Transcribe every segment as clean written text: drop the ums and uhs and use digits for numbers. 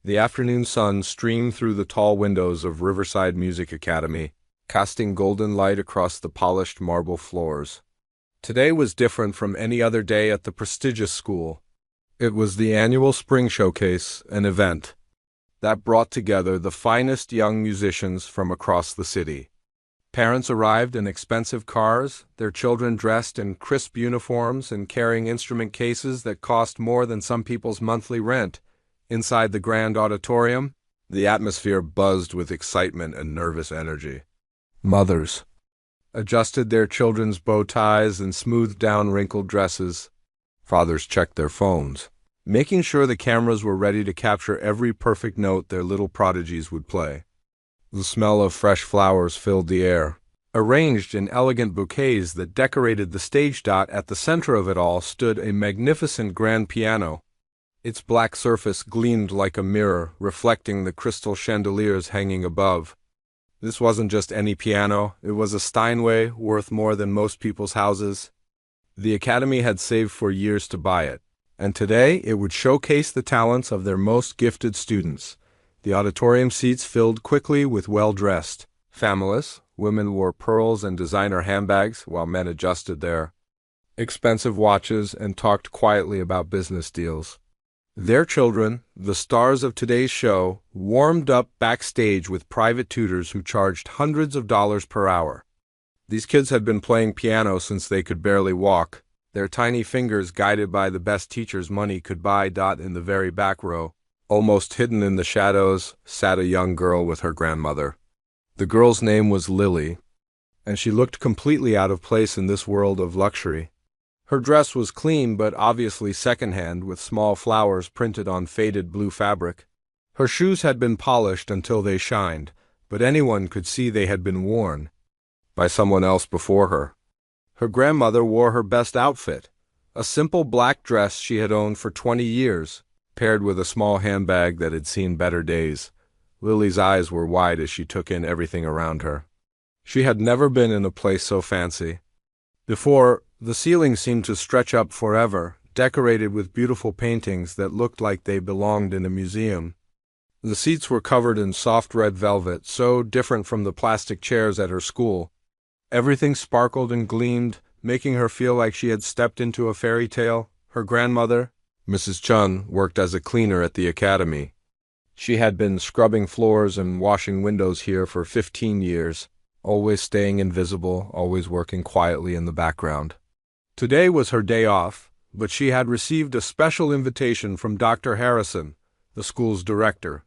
The afternoon sun streamed through the tall windows of Riverside Music Academy, casting golden light across the polished marble floors. Today was different from any other day at the prestigious school. It was the annual Spring Showcase, an event that brought together the finest young musicians from across the city. Parents arrived in expensive cars, their children dressed in crisp uniforms and carrying instrument cases that cost more than some people's monthly rent. Inside the grand auditorium, the atmosphere buzzed with excitement and nervous energy. Mothers adjusted their children's bow ties and smoothed down wrinkled dresses. Fathers checked their phones, making sure the cameras were ready to capture every perfect note their little prodigies would play. The smell of fresh flowers filled the air, arranged in elegant bouquets that decorated the stage. At the center of it all stood a magnificent grand piano. Its black surface gleamed like a mirror, reflecting the crystal chandeliers hanging above. This wasn't just any piano, it was a Steinway worth more than most people's houses. The Academy had saved for years to buy it, and today it would showcase the talents of their most gifted students. The auditorium seats filled quickly with well-dressed families. Women wore pearls and designer handbags, while men adjusted their expensive watches and talked quietly about business deals. Their children, the stars of today's show, warmed up backstage with private tutors who charged hundreds of dollars per hour. These kids had been playing piano since they could barely walk, their tiny fingers guided by the best teachers money could buy. In the very back row, almost hidden in the shadows, sat a young girl with her grandmother. The girl's name was Lily, and she looked completely out of place in this world of luxury. Her dress was clean but obviously secondhand, with small flowers printed on faded blue fabric. Her shoes had been polished until they shined, but anyone could see they had been worn by someone else before her. Her grandmother wore her best outfit, a simple black dress she had owned for 20 years, paired with a small handbag that had seen better days. Lily's eyes were wide as she took in everything around her. She had never been in a place so fancy before. The ceiling seemed to stretch up forever, decorated with beautiful paintings that looked like they belonged in a museum. The seats were covered in soft red velvet, so different from the plastic chairs at her school. Everything sparkled and gleamed, making her feel like she had stepped into a fairy tale. Her grandmother, Mrs. Chun, worked as a cleaner at the academy. She had been scrubbing floors and washing windows here for 15 years, always staying invisible, always working quietly in the background. Today was her day off, but she had received a special invitation from Dr. Harrison, the school's director.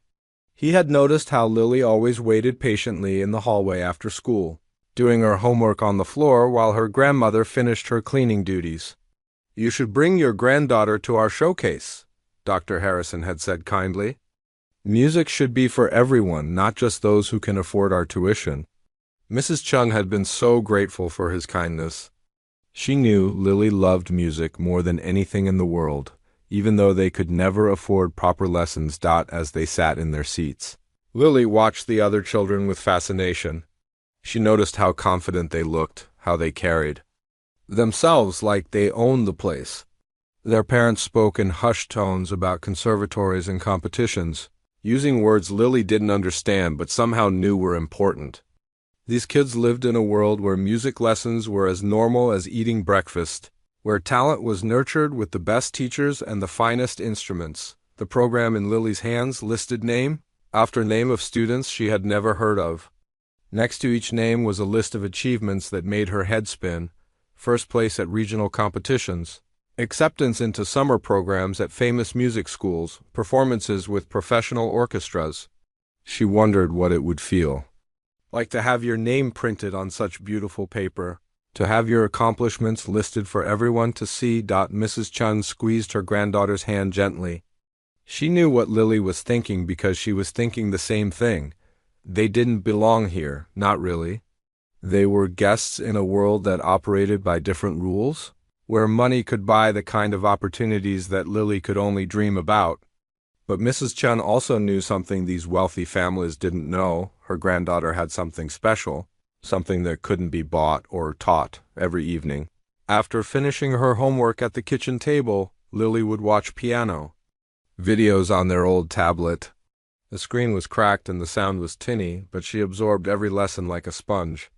He had noticed how Lily always waited patiently in the hallway after school, doing her homework on the floor while her grandmother finished her cleaning duties. "You should bring your granddaughter to our showcase," Dr. Harrison had said kindly. "Music should be for everyone, not just those who can afford our tuition." Mrs. Chung had been so grateful for his kindness. She knew Lily loved music more than anything in the world, even though they could never afford proper lessons. As they sat in their seats, Lily watched the other children with fascination. She noticed how confident they looked, how they carried themselves like they owned the place. Their parents spoke in hushed tones about conservatories and competitions, using words Lily didn't understand but somehow knew were important. These kids lived in a world where music lessons were as normal as eating breakfast, where talent was nurtured with the best teachers and the finest instruments. The program in Lily's hands listed name after name of students she had never heard of. Next to each name was a list of achievements that made her head spin: first place at regional competitions, acceptance into summer programs at famous music schools, performances with professional orchestras. She wondered what it would feel like to have your name printed on such beautiful paper, to have your accomplishments listed for everyone to see. Mrs. Chun squeezed her granddaughter's hand gently. She knew what Lily was thinking because she was thinking the same thing. They didn't belong here, not really. They were guests in a world that operated by different rules, where money could buy the kind of opportunities that Lily could only dream about. But Mrs. Chun also knew something these wealthy families didn't know. Her granddaughter had something special, something that couldn't be bought or taught every evening. After finishing her homework at the kitchen table, Lily would watch piano videos on their old tablet, The screen was cracked and the sound was tinny, but she absorbed every lesson like a sponge.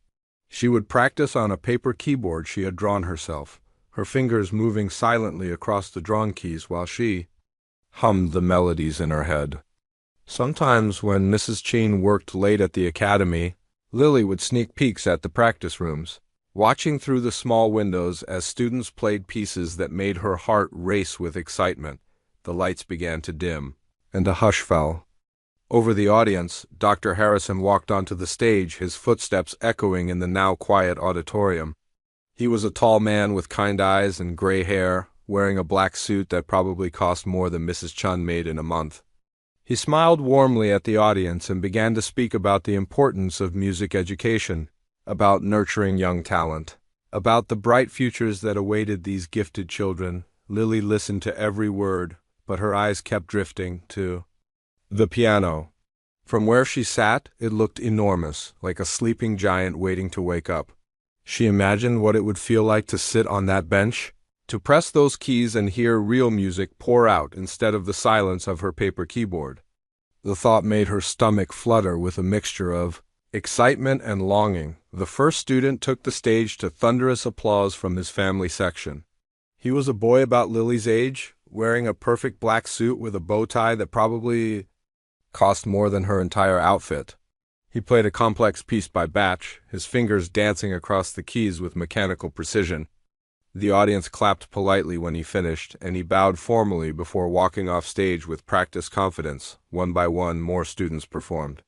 She would practice on a paper keyboard she had drawn herself, her fingers moving silently across the drawn keys while she hummed the melodies in her head. Sometimes when Mrs. Cheen worked late at the academy, Lily would sneak peeks at the practice rooms, watching through the small windows as students played pieces that made her heart race with excitement. The lights began to dim, and a hush fell. Over the audience, Dr. Harrison walked onto the stage, his footsteps echoing in the now quiet auditorium. He was a tall man with kind eyes and gray hair, wearing a black suit that probably cost more than Mrs. Chun made in a month. He smiled warmly at the audience and began to speak about the importance of music education, about nurturing young talent, about the bright futures that awaited these gifted children. Lily listened to every word, but her eyes kept drifting to the piano. From where she sat, it looked enormous, like a sleeping giant waiting to wake up. She imagined what it would feel like to sit on that bench, to press those keys and hear real music pour out instead of the silence of her paper keyboard. The thought made her stomach flutter with a mixture of excitement and longing. The first student took the stage to thunderous applause from his family section. He was a boy about Lily's age, wearing a perfect black suit with a bow tie that probably cost more than her entire outfit. He played a complex piece by batch, his fingers dancing across the keys with mechanical precision. The audience clapped politely when he finished, and he bowed formally before walking off stage with practiced confidence. One by one, more students performed.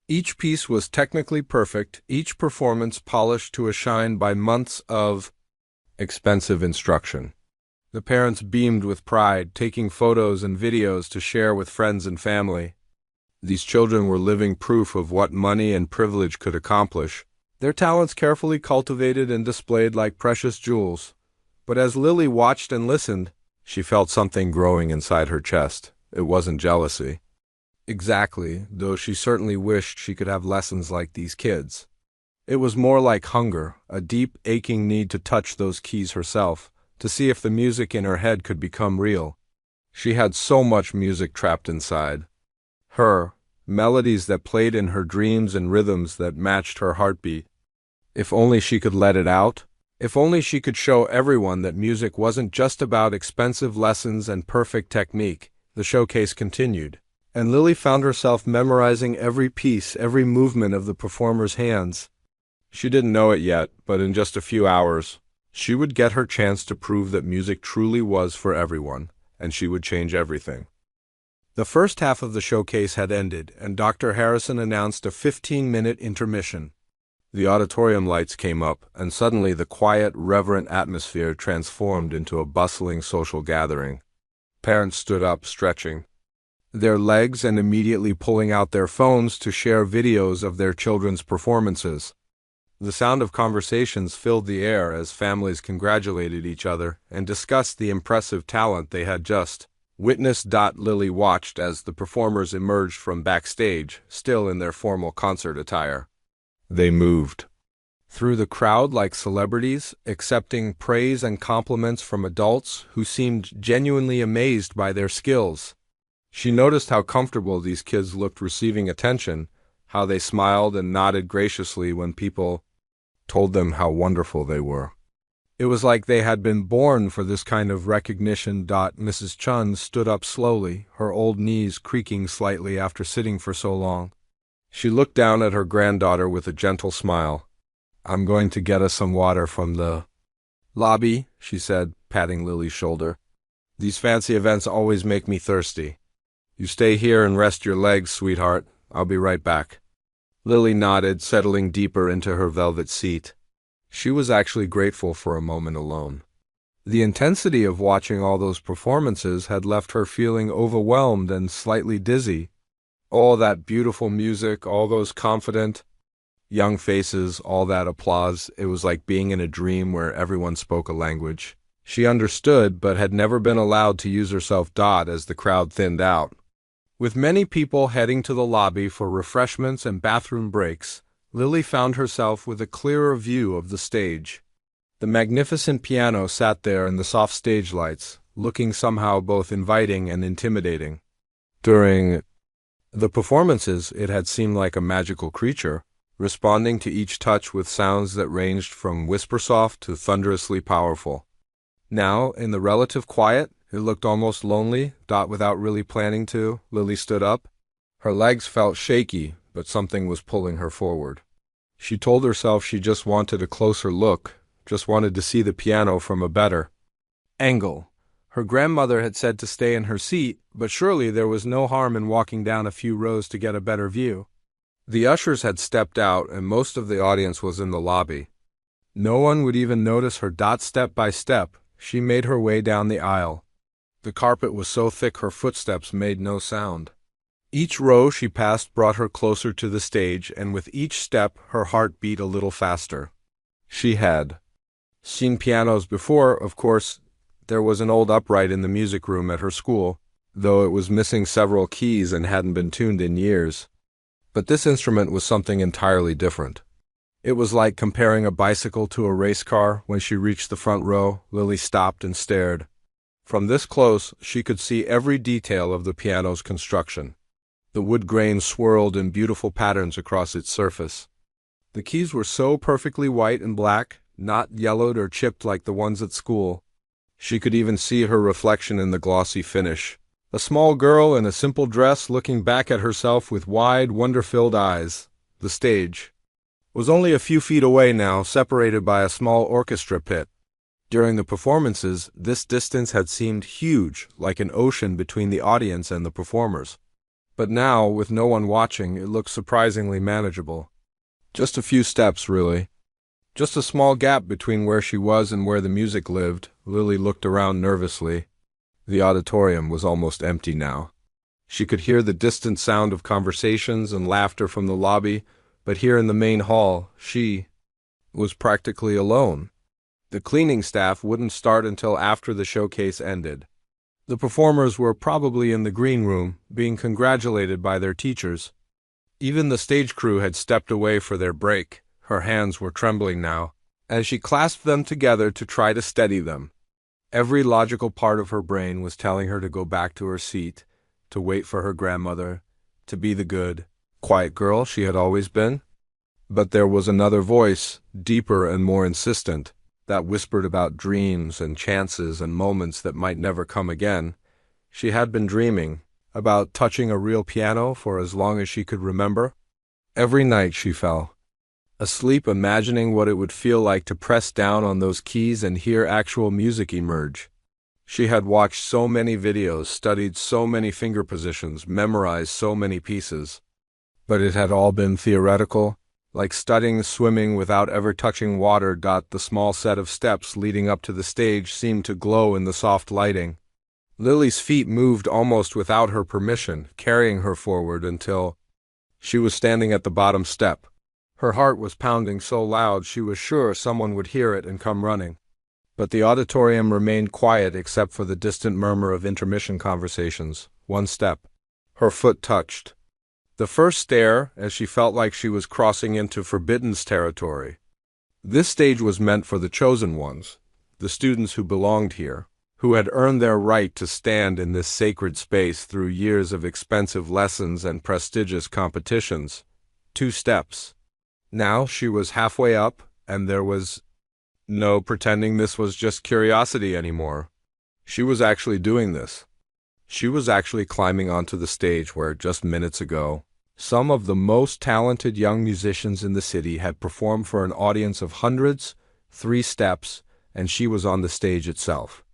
Each piece was technically perfect, each performance polished to a shine by months of expensive instruction. The parents beamed with pride, taking photos and videos to share with friends and family. These children were living proof of what money and privilege could accomplish, their talents carefully cultivated and displayed like precious jewels. But as Lily watched and listened, she felt something growing inside her chest. It wasn't jealousy. Exactly, though she certainly wished she could have lessons like these kids. It was more like hunger, a deep, aching need to touch those keys herself, to see if the music in her head could become real. She had so much music trapped inside her, melodies that played in her dreams and rhythms that matched her heartbeat. If only she could let it out. If only she could show everyone that music wasn't just about expensive lessons and perfect technique. The showcase continued, and Lily found herself memorizing every piece, every movement of the performer's hands. She didn't know it yet, but in just a few hours, she would get her chance to prove that music truly was for everyone, and she would change everything. The first half of the showcase had ended, and Dr. Harrison announced a 15-minute intermission. The auditorium lights came up, and suddenly the quiet, reverent atmosphere transformed into a bustling social gathering. Parents stood up, stretching their legs and immediately pulling out their phones to share videos of their children's performances. The sound of conversations filled the air as families congratulated each other and discussed the impressive talent they had just witnessed. Lily watched as the performers emerged from backstage, still in their formal concert attire. They moved through the crowd like celebrities, accepting praise and compliments from adults who seemed genuinely amazed by their skills. She noticed how comfortable these kids looked receiving attention, how they smiled and nodded graciously when people told them how wonderful they were. It was like they had been born for this kind of recognition. Mrs. Chun stood up slowly, her old knees creaking slightly after sitting for so long. She looked down at her granddaughter with a gentle smile. "I'm going to get us some water from the lobby," she said, patting Lily's shoulder. "These fancy events always make me thirsty. You stay here and rest your legs, sweetheart. I'll be right back." Lily nodded, settling deeper into her velvet seat. She was actually grateful for a moment alone. The intensity of watching all those performances had left her feeling overwhelmed and slightly dizzy. All that beautiful music, all those confident young faces, all that applause, it was like being in a dream where everyone spoke a language she understood but had never been allowed to use herself. As the crowd thinned out, with many people heading to the lobby for refreshments and bathroom breaks, Lily found herself with a clearer view of the stage. The magnificent piano sat there in the soft stage lights, looking somehow both inviting and intimidating. During The performances, it had seemed like a magical creature, responding to each touch with sounds that ranged from whisper-soft to thunderously powerful. Now, in the relative quiet, it looked almost lonely. Without really planning to, Lily stood up. Her legs felt shaky, but something was pulling her forward. She told herself she just wanted a closer look, just wanted to see the piano from a better angle. Her grandmother had said to stay in her seat, but surely there was no harm in walking down a few rows to get a better view. The ushers had stepped out, and most of the audience was in the lobby. No one would even notice her. Step by step, she made her way down the aisle. The carpet was so thick her footsteps made no sound. Each row she passed brought her closer to the stage, and with each step her heart beat a little faster. She had seen pianos before, of course. There was an old upright in the music room at her school, though it was missing several keys and hadn't been tuned in years. But this instrument was something entirely different. It was like comparing a bicycle to a race car. When she reached the front row, Lily stopped and stared. From this close, she could see every detail of the piano's construction. The wood grain swirled in beautiful patterns across its surface. The keys were so perfectly white and black, not yellowed or chipped like the ones at school. She could even see her reflection in the glossy finish. A small girl in a simple dress looking back at herself with wide, wonder-filled eyes. The stage was only a few feet away now, separated by a small orchestra pit. During the performances, this distance had seemed huge, like an ocean between the audience and the performers. But now, with no one watching, it looked surprisingly manageable. Just a few steps, really. Just a small gap between where she was and where the music lived. Lily looked around nervously. The auditorium was almost empty now. She could hear the distant sound of conversations and laughter from the lobby, but here in the main hall, she was practically alone. The cleaning staff wouldn't start until after the showcase ended. The performers were probably in the green room, being congratulated by their teachers. Even the stage crew had stepped away for their break. Her hands were trembling now, as she clasped them together to try to steady them. Every logical part of her brain was telling her to go back to her seat, to wait for her grandmother, to be the good, quiet girl she had always been. But there was another voice, deeper and more insistent, that whispered about dreams and chances and moments that might never come again. She had been dreaming about touching a real piano for as long as she could remember. Every night she fell asleep imagining what it would feel like to press down on those keys and hear actual music emerge. She had watched so many videos, studied so many finger positions, memorized so many pieces. But it had all been theoretical, like studying swimming without ever touching water. The small set of steps leading up to the stage seemed to glow in the soft lighting. Lily's feet moved almost without her permission, carrying her forward until she was standing at the bottom step. Her heart was pounding so loud she was sure someone would hear it and come running. But the auditorium remained quiet except for the distant murmur of intermission conversations. One step. Her foot touched the first stair as she felt like she was crossing into forbidden's territory. This stage was meant for the chosen ones, the students who belonged here, who had earned their right to stand in this sacred space through years of expensive lessons and prestigious competitions. 2 steps. Now she was halfway up, and there was no pretending this was just curiosity anymore. She was actually doing this. She was actually climbing onto the stage where, just minutes ago, some of the most talented young musicians in the city had performed for an audience of hundreds. 3 steps, and she was on the stage itself.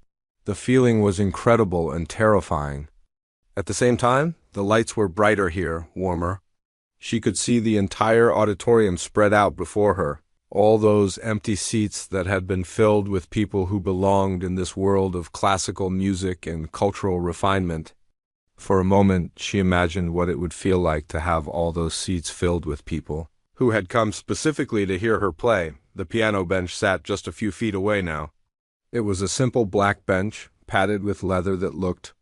The feeling was incredible and terrifying. At the same time, the lights were brighter here, warmer. She could see the entire auditorium spread out before her, all those empty seats that had been filled with people who belonged in this world of classical music and cultural refinement. For a moment, she imagined what it would feel like to have all those seats filled with people who had come specifically to hear her play. The piano bench sat just a few feet away now. It was a simple black bench, padded with leather that looked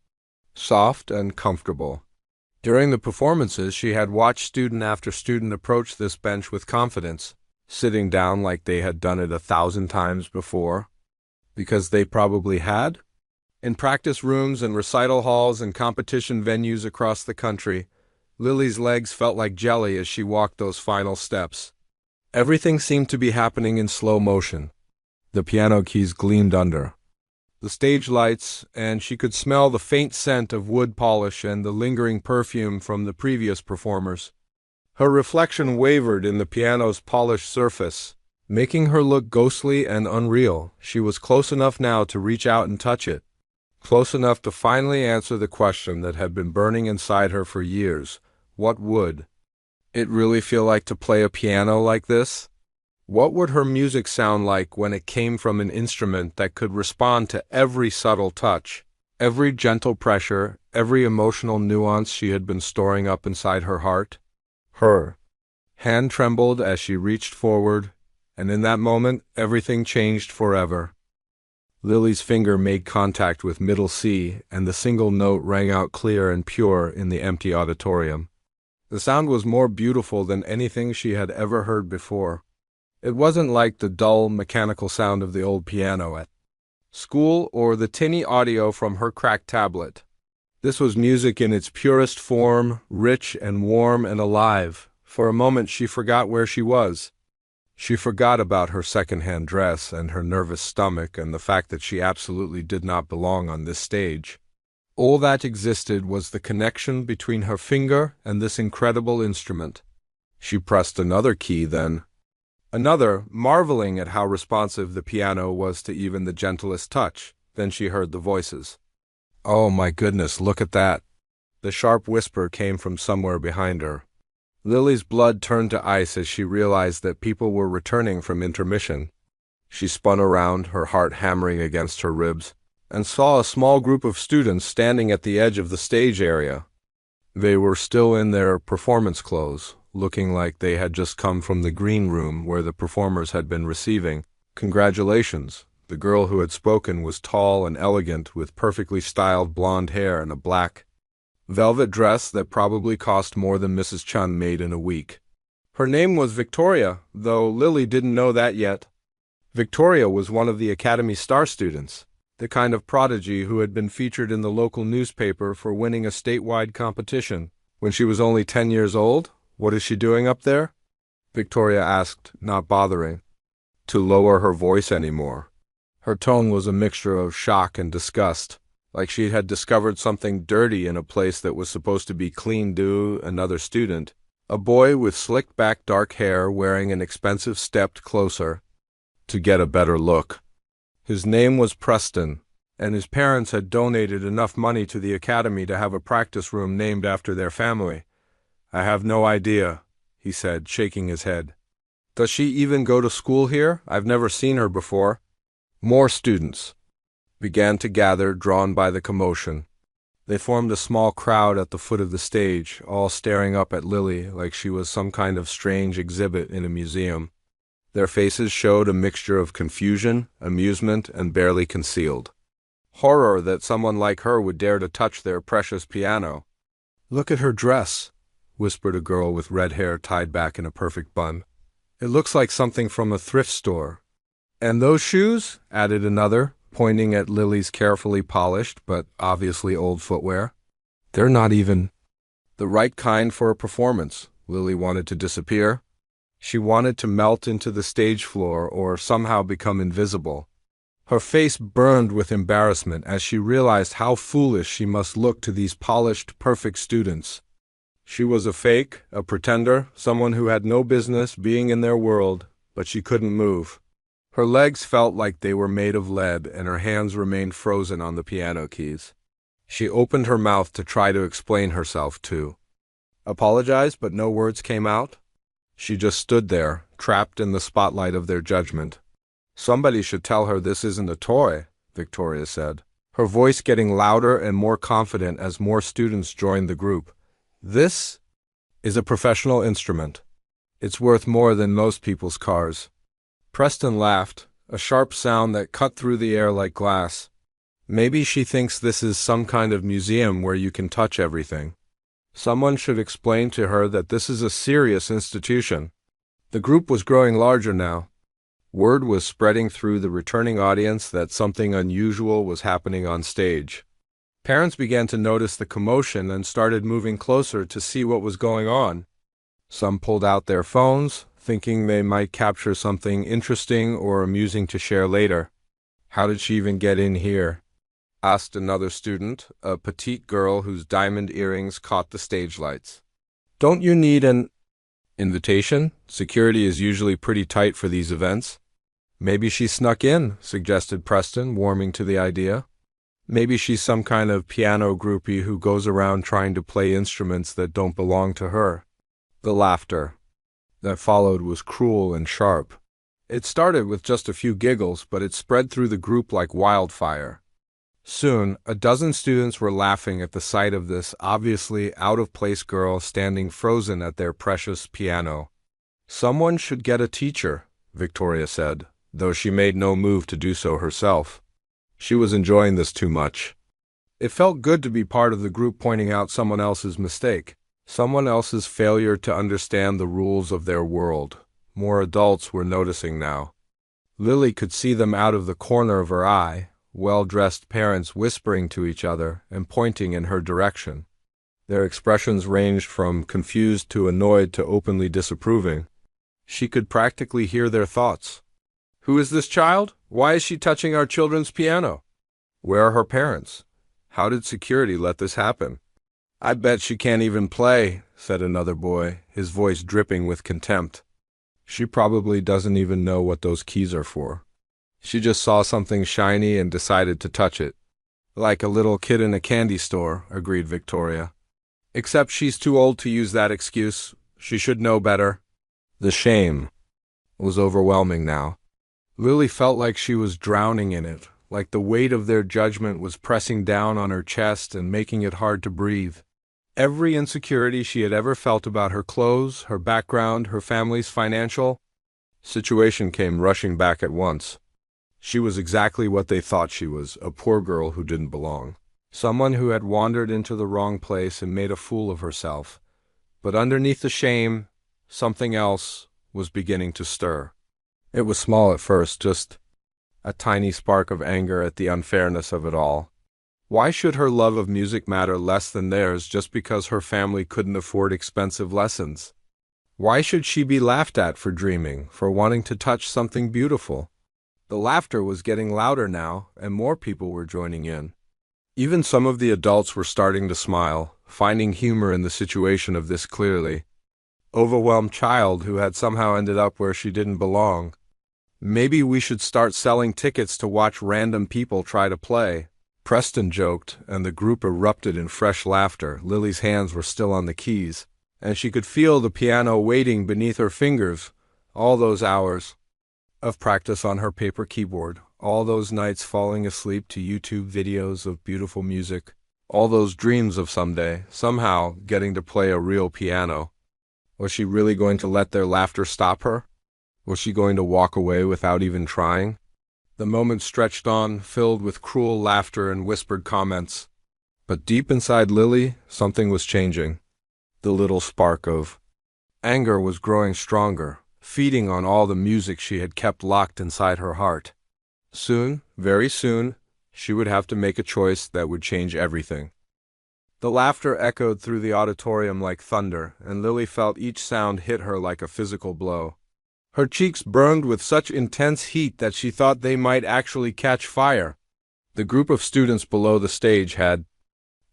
soft and comfortable. During the performances, she had watched student after student approach this bench with confidence, sitting down like they had done it 1,000 times before. Because they probably had. In practice rooms and recital halls and competition venues across the country, Lily's legs felt like jelly as she walked those final steps. Everything seemed to be happening in slow motion. The piano keys gleamed under the stage lights, and she could smell the faint scent of wood polish and the lingering perfume from the previous performers. Her reflection wavered in the piano's polished surface, making her look ghostly and unreal. She was close enough now to reach out and touch it, close enough to finally answer the question that had been burning inside her for years. What would it really feel like to play a piano like this? What would her music sound like when it came from an instrument that could respond to every subtle touch, every gentle pressure, every emotional nuance she had been storing up inside her heart? Her hand trembled as she reached forward, and in that moment, everything changed forever. Lily's finger made contact with middle C, and the single note rang out clear and pure in the empty auditorium. The sound was more beautiful than anything she had ever heard before. It wasn't like the dull, mechanical sound of the old piano at school or the tinny audio from her cracked tablet. This was music in its purest form, rich and warm and alive. For a moment she forgot where she was. She forgot about her second-hand dress and her nervous stomach and the fact that she absolutely did not belong on this stage. All that existed was the connection between her finger and this incredible instrument. She pressed another key then. Another, marveling at how responsive the piano was to even the gentlest touch. Then she heard the voices. "Oh my goodness, look at that!" The sharp whisper came from somewhere behind her. Lily's blood turned to ice as she realized that people were returning from intermission. She spun around, her heart hammering against her ribs, and saw a small group of students standing at the edge of the stage area. They were still in their performance clothes, looking like they had just come from the green room where the performers had been receiving congratulations. The girl who had spoken was tall and elegant, with perfectly styled blonde hair and a black velvet dress that probably cost more than Mrs. Chun made in a week. Her name was Victoria, though Lily didn't know that yet. Victoria was one of the Academy star students, the kind of prodigy who had been featured in the local newspaper for winning a statewide competition. When she was only 10 years old, "What is she doing up there?" Victoria asked, not bothering to lower her voice anymore. Her tone was a mixture of shock and disgust, like she had discovered something dirty in a place that was supposed to be clean to another student. A boy with slicked-back dark hair wearing an expensive stepped closer to get a better look. His name was Preston, and his parents had donated enough money to the academy to have a practice room named after their family. "I have no idea," he said, shaking his head. "Does she even go to school here? I've never seen her before." More students began to gather, drawn by the commotion. They formed a small crowd at the foot of the stage, all staring up at Lily like she was some kind of strange exhibit in a museum. Their faces showed a mixture of confusion, amusement, and barely concealed horror that someone like her would dare to touch their precious piano. "Look at her dress," whispered a girl with red hair tied back in a perfect bun. "It looks like something from a thrift store." "And those shoes?" added another, pointing at Lily's carefully polished but obviously old footwear. "They're not even the right kind for a performance." Lily wanted to disappear. She wanted to melt into the stage floor or somehow become invisible. Her face burned with embarrassment as she realized how foolish she must look to these polished, perfect students. She was a fake, a pretender, someone who had no business being in their world, but she couldn't move. Her legs felt like they were made of lead, and her hands remained frozen on the piano keys. She opened her mouth to try to explain herself, too. Apologize, but no words came out. She just stood there, trapped in the spotlight of their judgment. "Somebody should tell her this isn't a toy," Victoria said, her voice getting louder and more confident as more students joined the group. "This is a professional instrument. It's worth more than most people's cars." Preston laughed, a sharp sound that cut through the air like glass. "Maybe she thinks this is some kind of museum where you can touch everything. Someone should explain to her that this is a serious institution." The group was growing larger now. Word was spreading through the returning audience that something unusual was happening on stage. Parents began to notice the commotion and started moving closer to see what was going on. Some pulled out their phones, thinking they might capture something interesting or amusing to share later. "How did she even get in here?" asked another student, a petite girl whose diamond earrings caught the stage lights. "Don't you need an invitation? Security is usually pretty tight for these events." "Maybe she snuck in," suggested Preston, warming to the idea. "Maybe she's some kind of piano groupie who goes around trying to play instruments that don't belong to her." The laughter that followed was cruel and sharp. It started with just a few giggles, but it spread through the group like wildfire. Soon, a dozen students were laughing at the sight of this obviously out-of-place girl standing frozen at their precious piano. "Someone should get a teacher," Victoria said, though she made no move to do so herself. She was enjoying this too much. It felt good to be part of the group pointing out someone else's mistake, someone else's failure to understand the rules of their world. More adults were noticing now. Lily could see them out of the corner of her eye, well-dressed parents whispering to each other and pointing in her direction. Their expressions ranged from confused to annoyed to openly disapproving. She could practically hear their thoughts. "Who is this child? Why is she touching our children's piano? Where are her parents? How did security let this happen? I bet she can't even play," said another boy, his voice dripping with contempt. "She probably doesn't even know what those keys are for. She just saw something shiny and decided to touch it." "Like a little kid in a candy store," agreed Victoria. "Except she's too old to use that excuse. She should know better." The shame was overwhelming now. Lily felt like she was drowning in it, like the weight of their judgment was pressing down on her chest and making it hard to breathe. Every insecurity she had ever felt about her clothes, her background, her family's financial situation came rushing back at once. She was exactly what they thought she was, a poor girl who didn't belong. Someone who had wandered into the wrong place and made a fool of herself. But underneath the shame, something else was beginning to stir. It was small at first, just a tiny spark of anger at the unfairness of it all. Why should her love of music matter less than theirs just because her family couldn't afford expensive lessons? Why should she be laughed at for dreaming, for wanting to touch something beautiful? The laughter was getting louder now, and more people were joining in. Even some of the adults were starting to smile, finding humor in the situation of this clearly overwhelmed child who had somehow ended up where she didn't belong. "Maybe we should start selling tickets to watch random people try to play," Preston joked, and the group erupted in fresh laughter. Lily's hands were still on the keys, and she could feel the piano waiting beneath her fingers. All those hours of practice on her paper keyboard, all those nights falling asleep to YouTube videos of beautiful music, all those dreams of someday, somehow, getting to play a real piano. Was she really going to let their laughter stop her? Was she going to walk away without even trying? The moment stretched on, filled with cruel laughter and whispered comments. But deep inside Lily, something was changing. The little spark of anger was growing stronger, feeding on all the music she had kept locked inside her heart. Soon, very soon, she would have to make a choice that would change everything. The laughter echoed through the auditorium like thunder, and Lily felt each sound hit her like a physical blow. Her cheeks burned with such intense heat that she thought they might actually catch fire. The group of students below the stage had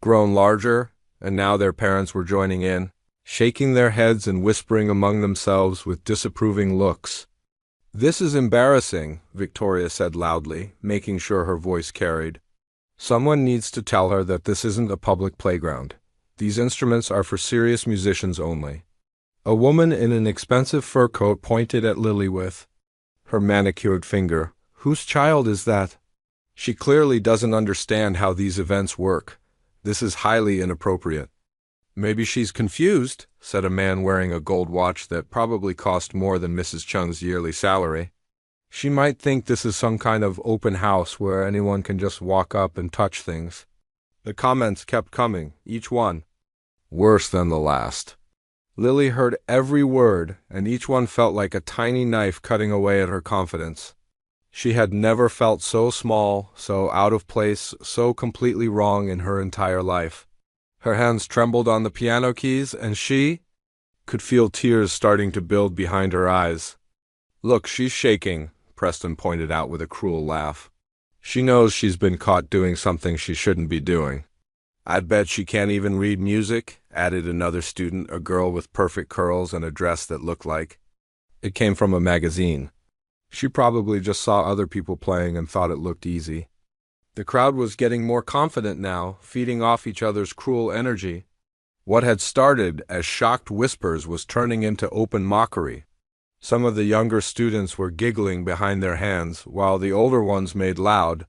grown larger, and now their parents were joining in, shaking their heads and whispering among themselves with disapproving looks. "This is embarrassing," Victoria said loudly, making sure her voice carried. "Someone needs to tell her that this isn't a public playground. These instruments are for serious musicians only." A woman in an expensive fur coat pointed at Lily with her manicured finger. "Whose child is that? She clearly doesn't understand how these events work. This is highly inappropriate." "Maybe she's confused," said a man wearing a gold watch that probably cost more than Mrs. Chung's yearly salary. "She might think this is some kind of open house where anyone can just walk up and touch things." The comments kept coming, each one worse than the last. Lily heard every word, and each one felt like a tiny knife cutting away at her confidence. She had never felt so small, so out of place, so completely wrong in her entire life. Her hands trembled on the piano keys, and she could feel tears starting to build behind her eyes. "Look, she's shaking," Preston pointed out with a cruel laugh. "She knows she's been caught doing something she shouldn't be doing." "I'd bet she can't even read music," added another student, a girl with perfect curls and a dress that looked like it came from a magazine. "She probably just saw other people playing and thought it looked easy." The crowd was getting more confident now, feeding off each other's cruel energy. What had started as shocked whispers was turning into open mockery. Some of the younger students were giggling behind their hands, while the older ones made loud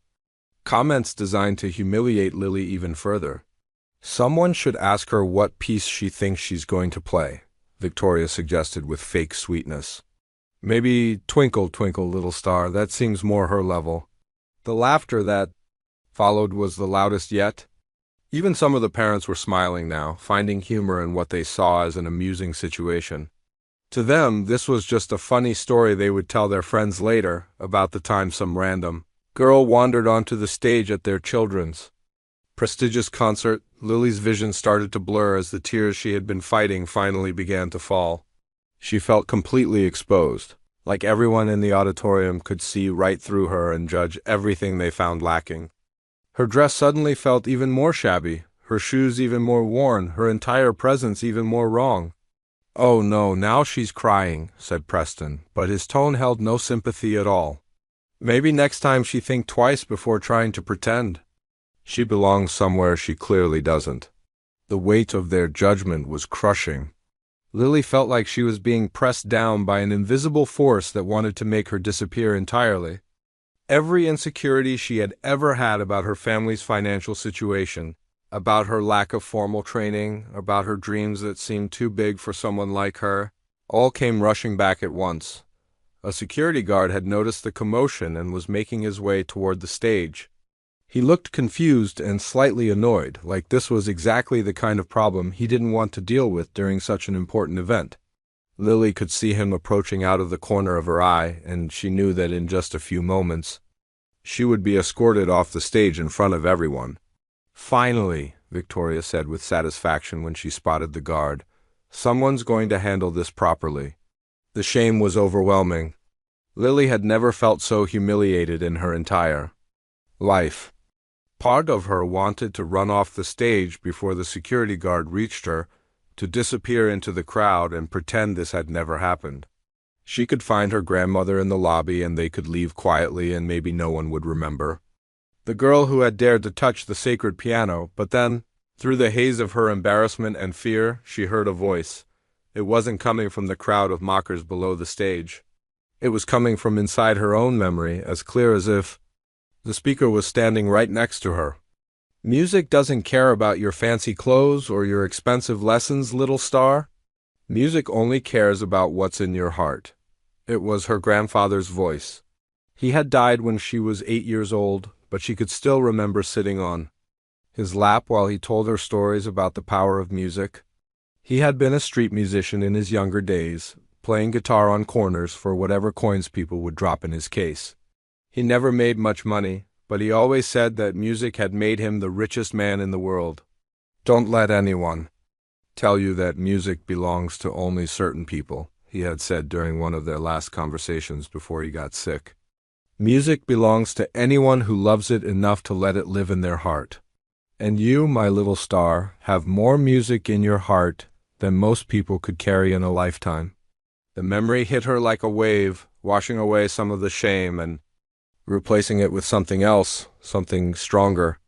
comments designed to humiliate Lily even further. "Someone should ask her what piece she thinks she's going to play," Victoria suggested with fake sweetness. "Maybe Twinkle, Twinkle, Little Star, that seems more her level." The laughter that followed was the loudest yet. Even some of the parents were smiling now, finding humor in what they saw as an amusing situation. To them, this was just a funny story they would tell their friends later about the time some random girl wandered onto the stage at their children's prestigious concert. Lily's vision started to blur as the tears she had been fighting finally began to fall. She felt completely exposed, like everyone in the auditorium could see right through her and judge everything they found lacking. Her dress suddenly felt even more shabby, her shoes even more worn, her entire presence even more wrong. "Oh no, now she's crying," said Preston, but his tone held no sympathy at all. "Maybe next time she think twice before trying to pretend. She belongs somewhere she clearly doesn't." The weight of their judgment was crushing. Lily felt like she was being pressed down by an invisible force that wanted to make her disappear entirely. Every insecurity she had ever had about her family's financial situation, about her lack of formal training, about her dreams that seemed too big for someone like her, all came rushing back at once. A security guard had noticed the commotion and was making his way toward the stage. He looked confused and slightly annoyed, like this was exactly the kind of problem he didn't want to deal with during such an important event. Lily could see him approaching out of the corner of her eye, and she knew that in just a few moments she would be escorted off the stage in front of everyone. "Finally," Victoria said with satisfaction when she spotted the guard. "Someone's going to handle this properly." The shame was overwhelming. Lily had never felt so humiliated in her entire life. Part of her wanted to run off the stage before the security guard reached her, to disappear into the crowd and pretend this had never happened. She could find her grandmother in the lobby and they could leave quietly and maybe no one would remember the girl who had dared to touch the sacred piano. But then, through the haze of her embarrassment and fear, she heard a voice. It wasn't coming from the crowd of mockers below the stage. It was coming from inside her own memory, as clear as if the speaker was standing right next to her. "Music doesn't care about your fancy clothes or your expensive lessons, little star. Music only cares about what's in your heart." It was her grandfather's voice. He had died when she was 8 years old, but she could still remember sitting on his lap while he told her stories about the power of music. He had been a street musician in his younger days, playing guitar on corners for whatever coins people would drop in his case. He never made much money, but he always said that music had made him the richest man in the world. "Don't let anyone tell you that music belongs to only certain people," he had said during one of their last conversations before he got sick. "Music belongs to anyone who loves it enough to let it live in their heart. And you, my little star, have more music in your heart than most people could carry in a lifetime." The memory hit her like a wave, washing away some of the shame and replacing it with something else, something stronger,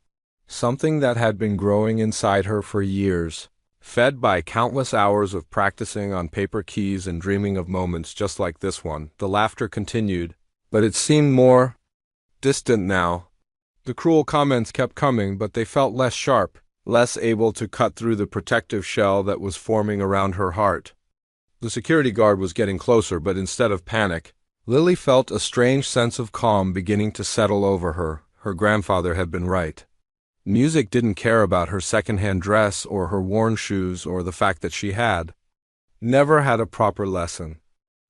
something that had been growing inside her for years, fed by countless hours of practicing on paper keys and dreaming of moments just like this one. The laughter continued, but it seemed more distant now. The cruel comments kept coming, but they felt less sharp, less able to cut through the protective shell that was forming around her heart. The security guard was getting closer, but instead of panic, Lily felt a strange sense of calm beginning to settle over her. Her grandfather had been right. Music didn't care about her second-hand dress or her worn shoes or the fact that she had never had a proper lesson.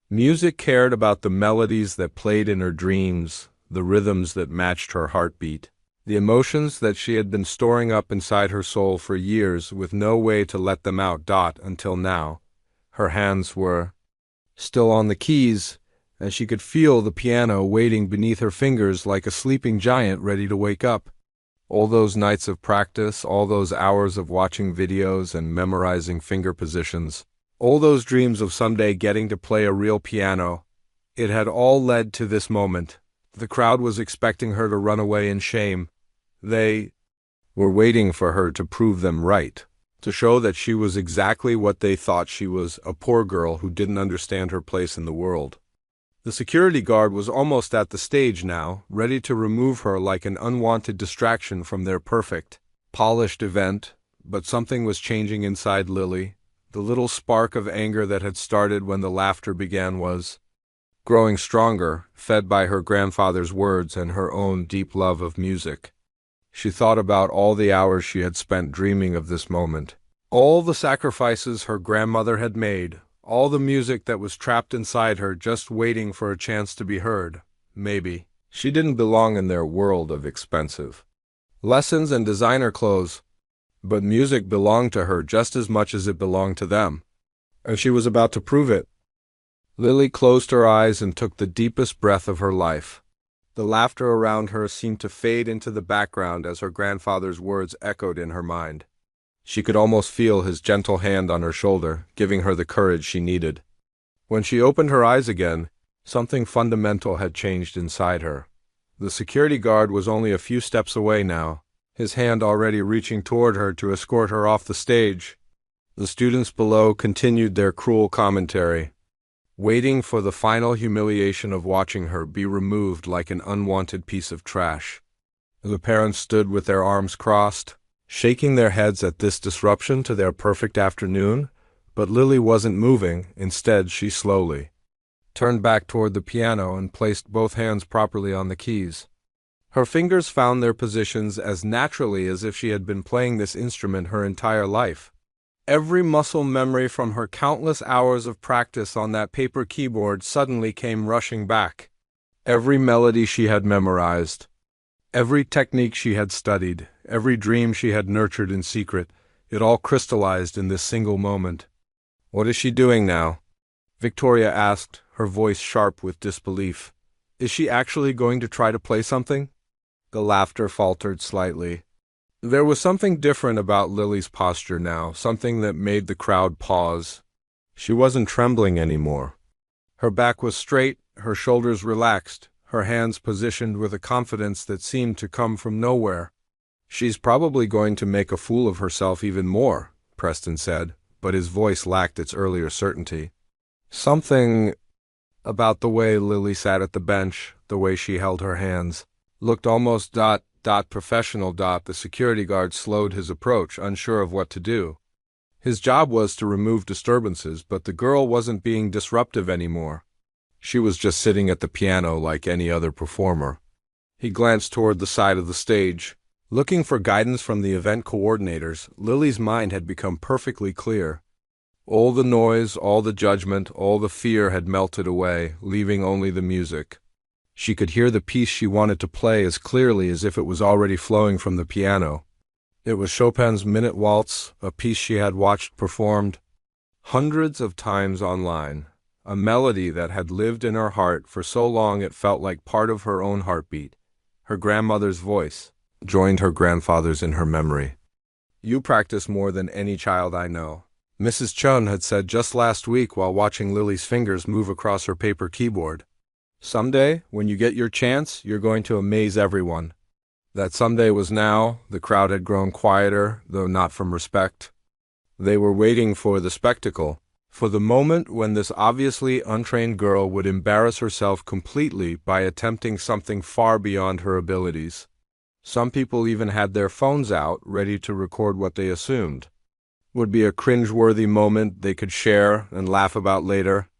Music cared about the melodies that played in her dreams, the rhythms that matched her heartbeat, the emotions that she had been storing up inside her soul for years with no way to let them out. Until now, her hands were still on the keys, and she could feel the piano waiting beneath her fingers like a sleeping giant ready to wake up. All those nights of practice, all those hours of watching videos and memorizing finger positions, all those dreams of someday getting to play a real piano, it had all led to this moment. The crowd was expecting her to run away in shame. They were waiting for her to prove them right, to show that she was exactly what they thought she was, a poor girl who didn't understand her place in the world. The security guard was almost at the stage now, ready to remove her like an unwanted distraction from their perfect, polished event, but something was changing inside Lily. The little spark of anger that had started when the laughter began was growing stronger, fed by her grandfather's words and her own deep love of music. She thought about all the hours she had spent dreaming of this moment, all the sacrifices her grandmother had made, all the music that was trapped inside her just waiting for a chance to be heard. Maybe she didn't belong in their world of expensive lessons and designer clothes, but music belonged to her just as much as it belonged to them, and she was about to prove it. Lily closed her eyes and took the deepest breath of her life. The laughter around her seemed to fade into the background as her grandfather's words echoed in her mind. She could almost feel his gentle hand on her shoulder, giving her the courage she needed. When she opened her eyes again, something fundamental had changed inside her. The security guard was only a few steps away now, his hand already reaching toward her to escort her off the stage. The students below continued their cruel commentary, waiting for the final humiliation of watching her be removed like an unwanted piece of trash. The parents stood with their arms crossed, shaking their heads at this disruption to their perfect afternoon, but Lily wasn't moving. Instead, she slowly turned back toward the piano and placed both hands properly on the keys. Her fingers found their positions as naturally as if she had been playing this instrument her entire life. Every muscle memory from her countless hours of practice on that paper keyboard suddenly came rushing back. Every melody she had memorized, every technique she had studied, every dream she had nurtured in secret, it all crystallized in this single moment. "What is she doing now?" Victoria asked, her voice sharp with disbelief. "Is she actually going to try to play something?" The laughter faltered slightly. There was something different about Lily's posture now, something that made the crowd pause. She wasn't trembling anymore. Her back was straight, her shoulders relaxed, her hands positioned with a confidence that seemed to come from nowhere. "She's probably going to make a fool of herself even more," Preston said, but his voice lacked its earlier certainty. Something about the way Lily sat at the bench, the way she held her hands, looked almost professional. The security guard slowed his approach, unsure of what to do. His job was to remove disturbances, but the girl wasn't being disruptive anymore. She was just sitting at the piano like any other performer. He glanced toward the side of the stage. Looking for guidance from the event coordinators, Lily's mind had become perfectly clear. All the noise, all the judgment, all the fear had melted away, leaving only the music. She could hear the piece she wanted to play as clearly as if it was already flowing from the piano. It was Chopin's Minute Waltz, a piece she had watched performed hundreds of times online, a melody that had lived in her heart for so long it felt like part of her own heartbeat. Her grandmother's voice joined her grandfather's in her memory. "You practice more than any child I know," Mrs. Chun had said just last week while watching Lily's fingers move across her paper keyboard. "Someday, when you get your chance, you're going to amaze everyone." That someday was now. The crowd had grown quieter, though not from respect. They were waiting for the spectacle, for the moment when this obviously untrained girl would embarrass herself completely by attempting something far beyond her abilities. Some people even had their phones out, ready to record what they assumed would be a cringe-worthy moment they could share and laugh about later.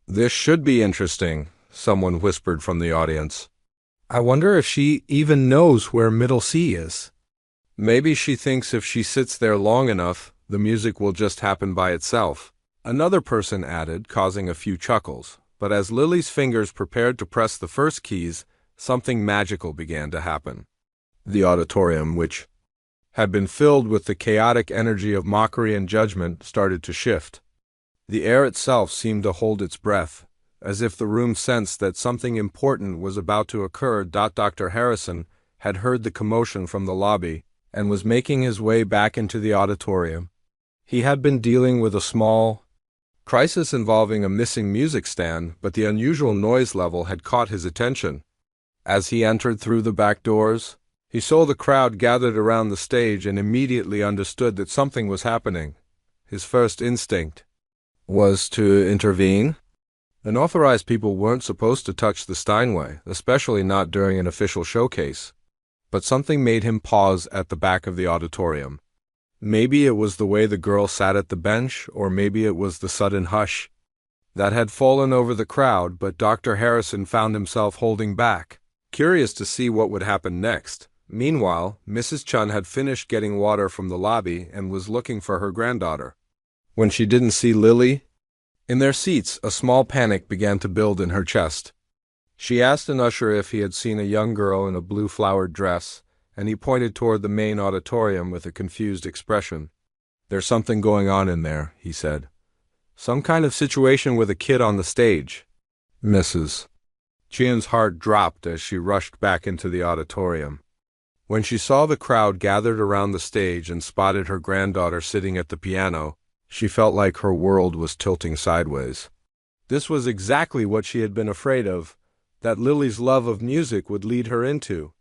"This should be interesting," someone whispered from the audience. "I wonder if she even knows where middle C is. Maybe she thinks if she sits there long enough, the music will just happen by itself," another person added, causing a few chuckles. But as Lily's fingers prepared to press the first keys, something magical began to happen. The auditorium, which had been filled with the chaotic energy of mockery and judgment, started to shift. The air itself seemed to hold its breath, as if the room sensed that something important was about to occur. Dr. Harrison had heard the commotion from the lobby and was making his way back into the auditorium. He had been dealing with a small crisis involving a missing music stand, but the unusual noise level had caught his attention. As he entered through the back doors, he saw the crowd gathered around the stage and immediately understood that something was happening. His first instinct was to intervene. Unauthorized people weren't supposed to touch the Steinway, especially not during an official showcase. But something made him pause at the back of the auditorium. Maybe it was the way the girl sat at the bench, or maybe it was the sudden hush that had fallen over the crowd, but Dr. Harrison found himself holding back, curious to see what would happen next. Meanwhile, Mrs. Chun had finished getting water from the lobby and was looking for her granddaughter. When she didn't see Lily in their seats, a small panic began to build in her chest. She asked an usher if he had seen a young girl in a blue flowered dress, and he pointed toward the main auditorium with a confused expression. "There's something going on in there," he said. "Some kind of situation with a kid on the stage." Mrs. Chun's heart dropped as she rushed back into the auditorium. When she saw the crowd gathered around the stage and spotted her granddaughter sitting at the piano, she felt like her world was tilting sideways. This was exactly what she had been afraid of, that Lily's love of music would lead her into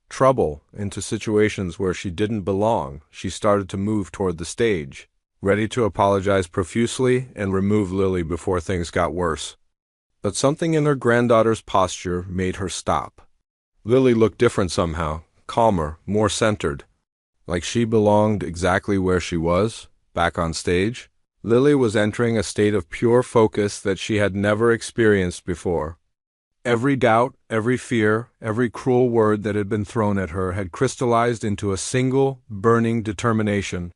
trouble, into situations where she didn't belong. She started to move toward the stage, ready to apologize profusely and remove Lily before things got worse. But something in her granddaughter's posture made her stop. Lily looked different somehow, calmer, more centered, like she belonged exactly where she was, back on stage. Lily was entering a state of pure focus that she had never experienced before. Every doubt, every fear, every cruel word that had been thrown at her had crystallized into a single, burning determination.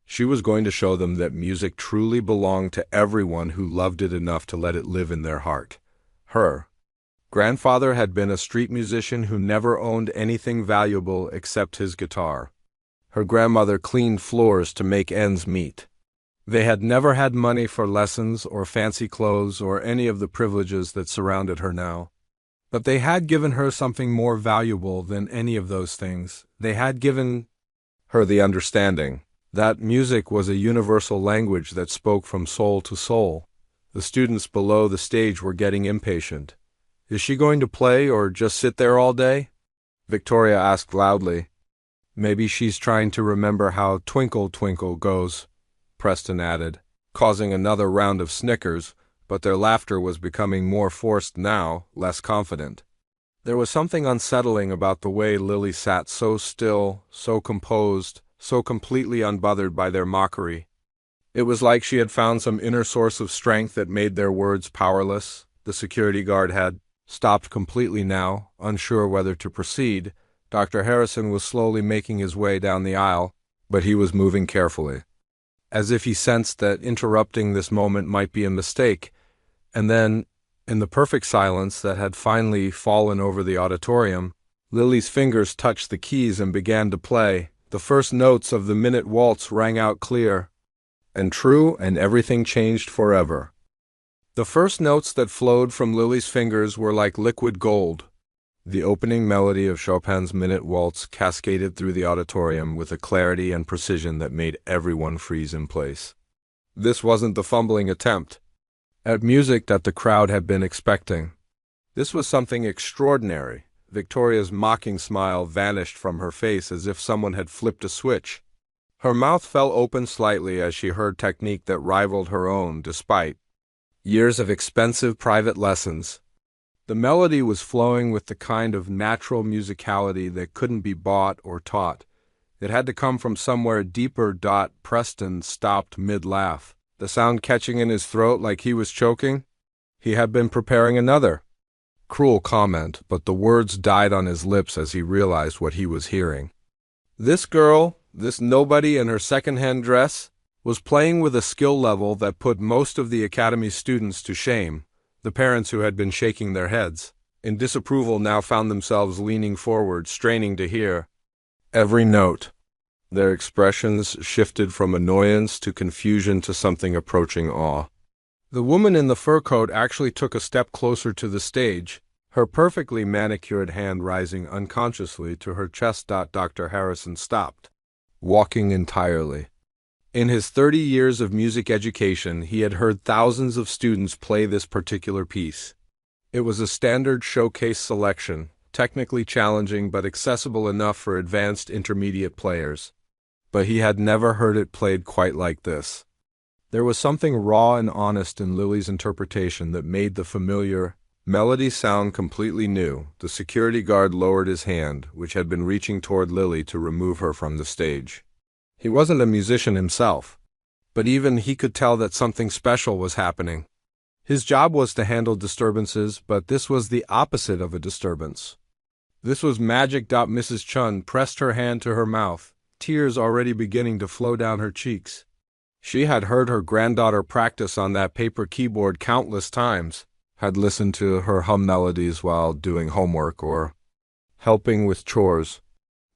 She was going to show them that music truly belonged to everyone who loved it enough to let it live in their heart. Her grandfather had been a street musician who never owned anything valuable except his guitar. Her grandmother cleaned floors to make ends meet. They had never had money for lessons or fancy clothes or any of the privileges that surrounded her now. But they had given her something more valuable than any of those things. They had given her the understanding that music was a universal language that spoke from soul to soul. The students below the stage were getting impatient. "Is she going to play or just sit there all day?" Victoria asked loudly. "Maybe she's trying to remember how Twinkle, Twinkle goes," Preston added, causing another round of snickers, but their laughter was becoming more forced now, less confident. There was something unsettling about the way Lily sat so still, so composed, so completely unbothered by their mockery. It was like she had found some inner source of strength that made their words powerless. The security guard had stopped completely now, unsure whether to proceed. Dr. Harrison was slowly making his way down the aisle, but he was moving carefully, as if he sensed that interrupting this moment might be a mistake. And then, in the perfect silence that had finally fallen over the auditorium, Lily's fingers touched the keys and began to play. The first notes of the minute waltz rang out clear and true, and everything changed forever. The first notes that flowed from Lily's fingers were like liquid gold. The opening melody of Chopin's Minute Waltz cascaded through the auditorium with a clarity and precision that made everyone freeze in place. This wasn't the fumbling attempt at music that the crowd had been expecting. This was something extraordinary. Victoria's mocking smile vanished from her face as if someone had flipped a switch. Her mouth fell open slightly as she heard technique that rivaled her own despite years of expensive private lessons. The melody was flowing with the kind of natural musicality that couldn't be bought or taught. It had to come from somewhere deeper. Preston stopped mid-laugh, the sound catching in his throat like he was choking. He had been preparing another cruel comment, but the words died on his lips as he realized what he was hearing. This girl, this nobody in her second-hand dress, was playing with a skill level that put most of the academy's students to shame, the parents who had been shaking their heads. in disapproval now found themselves leaning forward, straining to hear every note. Their expressions shifted from annoyance to confusion to something approaching awe. The woman in the fur coat actually took a step closer to the stage, her perfectly manicured hand rising unconsciously to her chest. Dr. Harrison stopped, walking entirely. In his 30 years of music education, he had heard thousands of students play this particular piece. It was a standard showcase selection, technically challenging but accessible enough for advanced intermediate players. But he had never heard it played quite like this. There was something raw and honest in Lily's interpretation that made the familiar melody sound completely new. The security guard lowered his hand, which had been reaching toward Lily to remove her from the stage. He wasn't a musician himself, but even he could tell that something special was happening. His job was to handle disturbances, but this was the opposite of a disturbance. This was magic. Mrs. Chun pressed her hand to her mouth, tears already beginning to flow down her cheeks. She had heard her granddaughter practice on that paper keyboard countless times, had listened to her hum melodies while doing homework or helping with chores.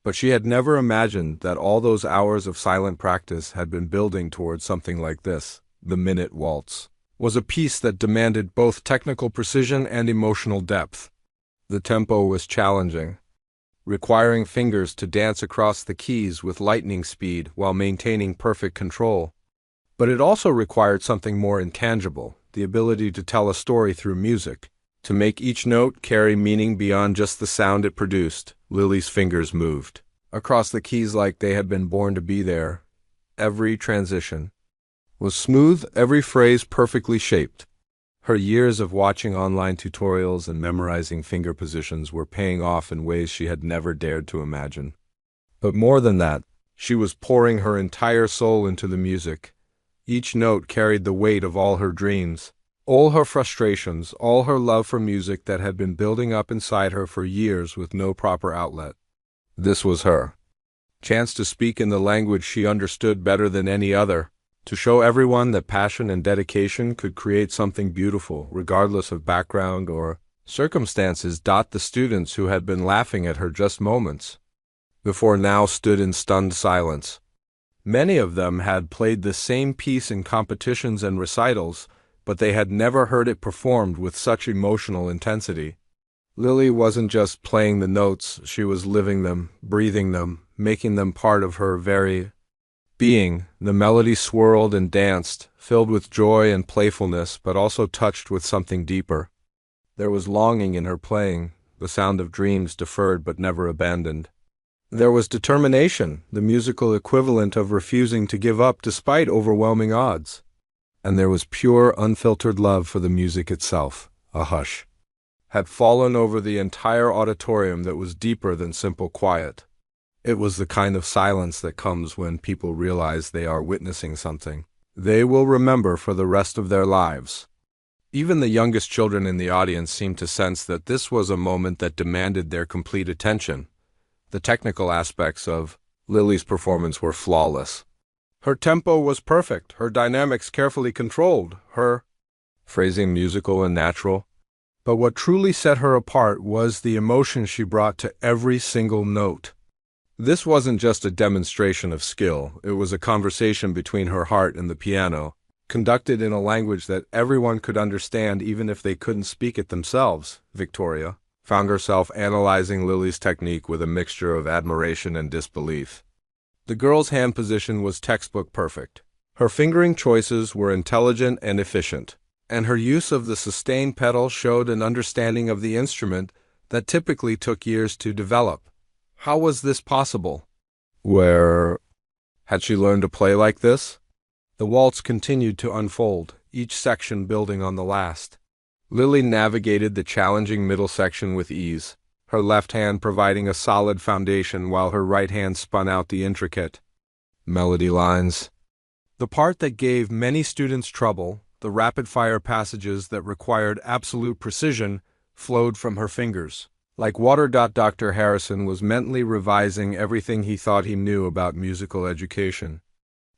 But she had never imagined that all those hours of silent practice had been building towards something like this. The Minute Waltz was a piece that demanded both technical precision and emotional depth. The tempo was challenging, requiring fingers to dance across the keys with lightning speed while maintaining perfect control. But it also required something more intangible, the ability to tell a story through music, to make each note carry meaning beyond just the sound it produced. Lily's fingers moved across the keys like they had been born to be there. Every transition was smooth, every phrase perfectly shaped. Her years of watching online tutorials and memorizing finger positions were paying off in ways she had never dared to imagine. But more than that, she was pouring her entire soul into the music. Each note carried the weight of all her dreams, all her frustrations, all her love for music that had been building up inside her for years with no proper outlet. This was her chance to speak in the language she understood better than any other, to show everyone that passion and dedication could create something beautiful, regardless of background or circumstances. The students who had been laughing at her just moments before now stood in stunned silence. Many of them had played the same piece in competitions and recitals, but they had never heard it performed with such emotional intensity. Lily wasn't just playing the notes, she was living them, breathing them, making them part of her very being. The melody swirled and danced, filled with joy and playfulness, but also touched with something deeper. There was longing in her playing, the sound of dreams deferred but never abandoned. There was determination, the musical equivalent of refusing to give up despite overwhelming odds. And there was pure, unfiltered love for the music itself. A hush had fallen over the entire auditorium that was deeper than simple quiet. It was the kind of silence that comes when people realize they are witnessing something they will remember for the rest of their lives. Even the youngest children in the audience seemed to sense that this was a moment that demanded their complete attention. The technical aspects of Lily's performance were flawless. Her tempo was perfect, her dynamics carefully controlled, her phrasing musical and natural. But what truly set her apart was the emotion she brought to every single note. This wasn't just a demonstration of skill, it was a conversation between her heart and the piano, conducted in a language that everyone could understand even if they couldn't speak it themselves. Victoria found herself analyzing Lily's technique with a mixture of admiration and disbelief. The girl's hand position was textbook perfect. Her fingering choices were intelligent and efficient, and her use of the sustain pedal showed an understanding of the instrument that typically took years to develop. How was this possible? Where had she learned to play like this? The waltz continued to unfold, each section building on the last. Lily navigated the challenging middle section with ease, her left hand providing a solid foundation while her right hand spun out the intricate melody lines. The part that gave many students trouble, the rapid-fire passages that required absolute precision, flowed from her fingers. Like water. Dr. Harrison was mentally revising everything he thought he knew about musical education.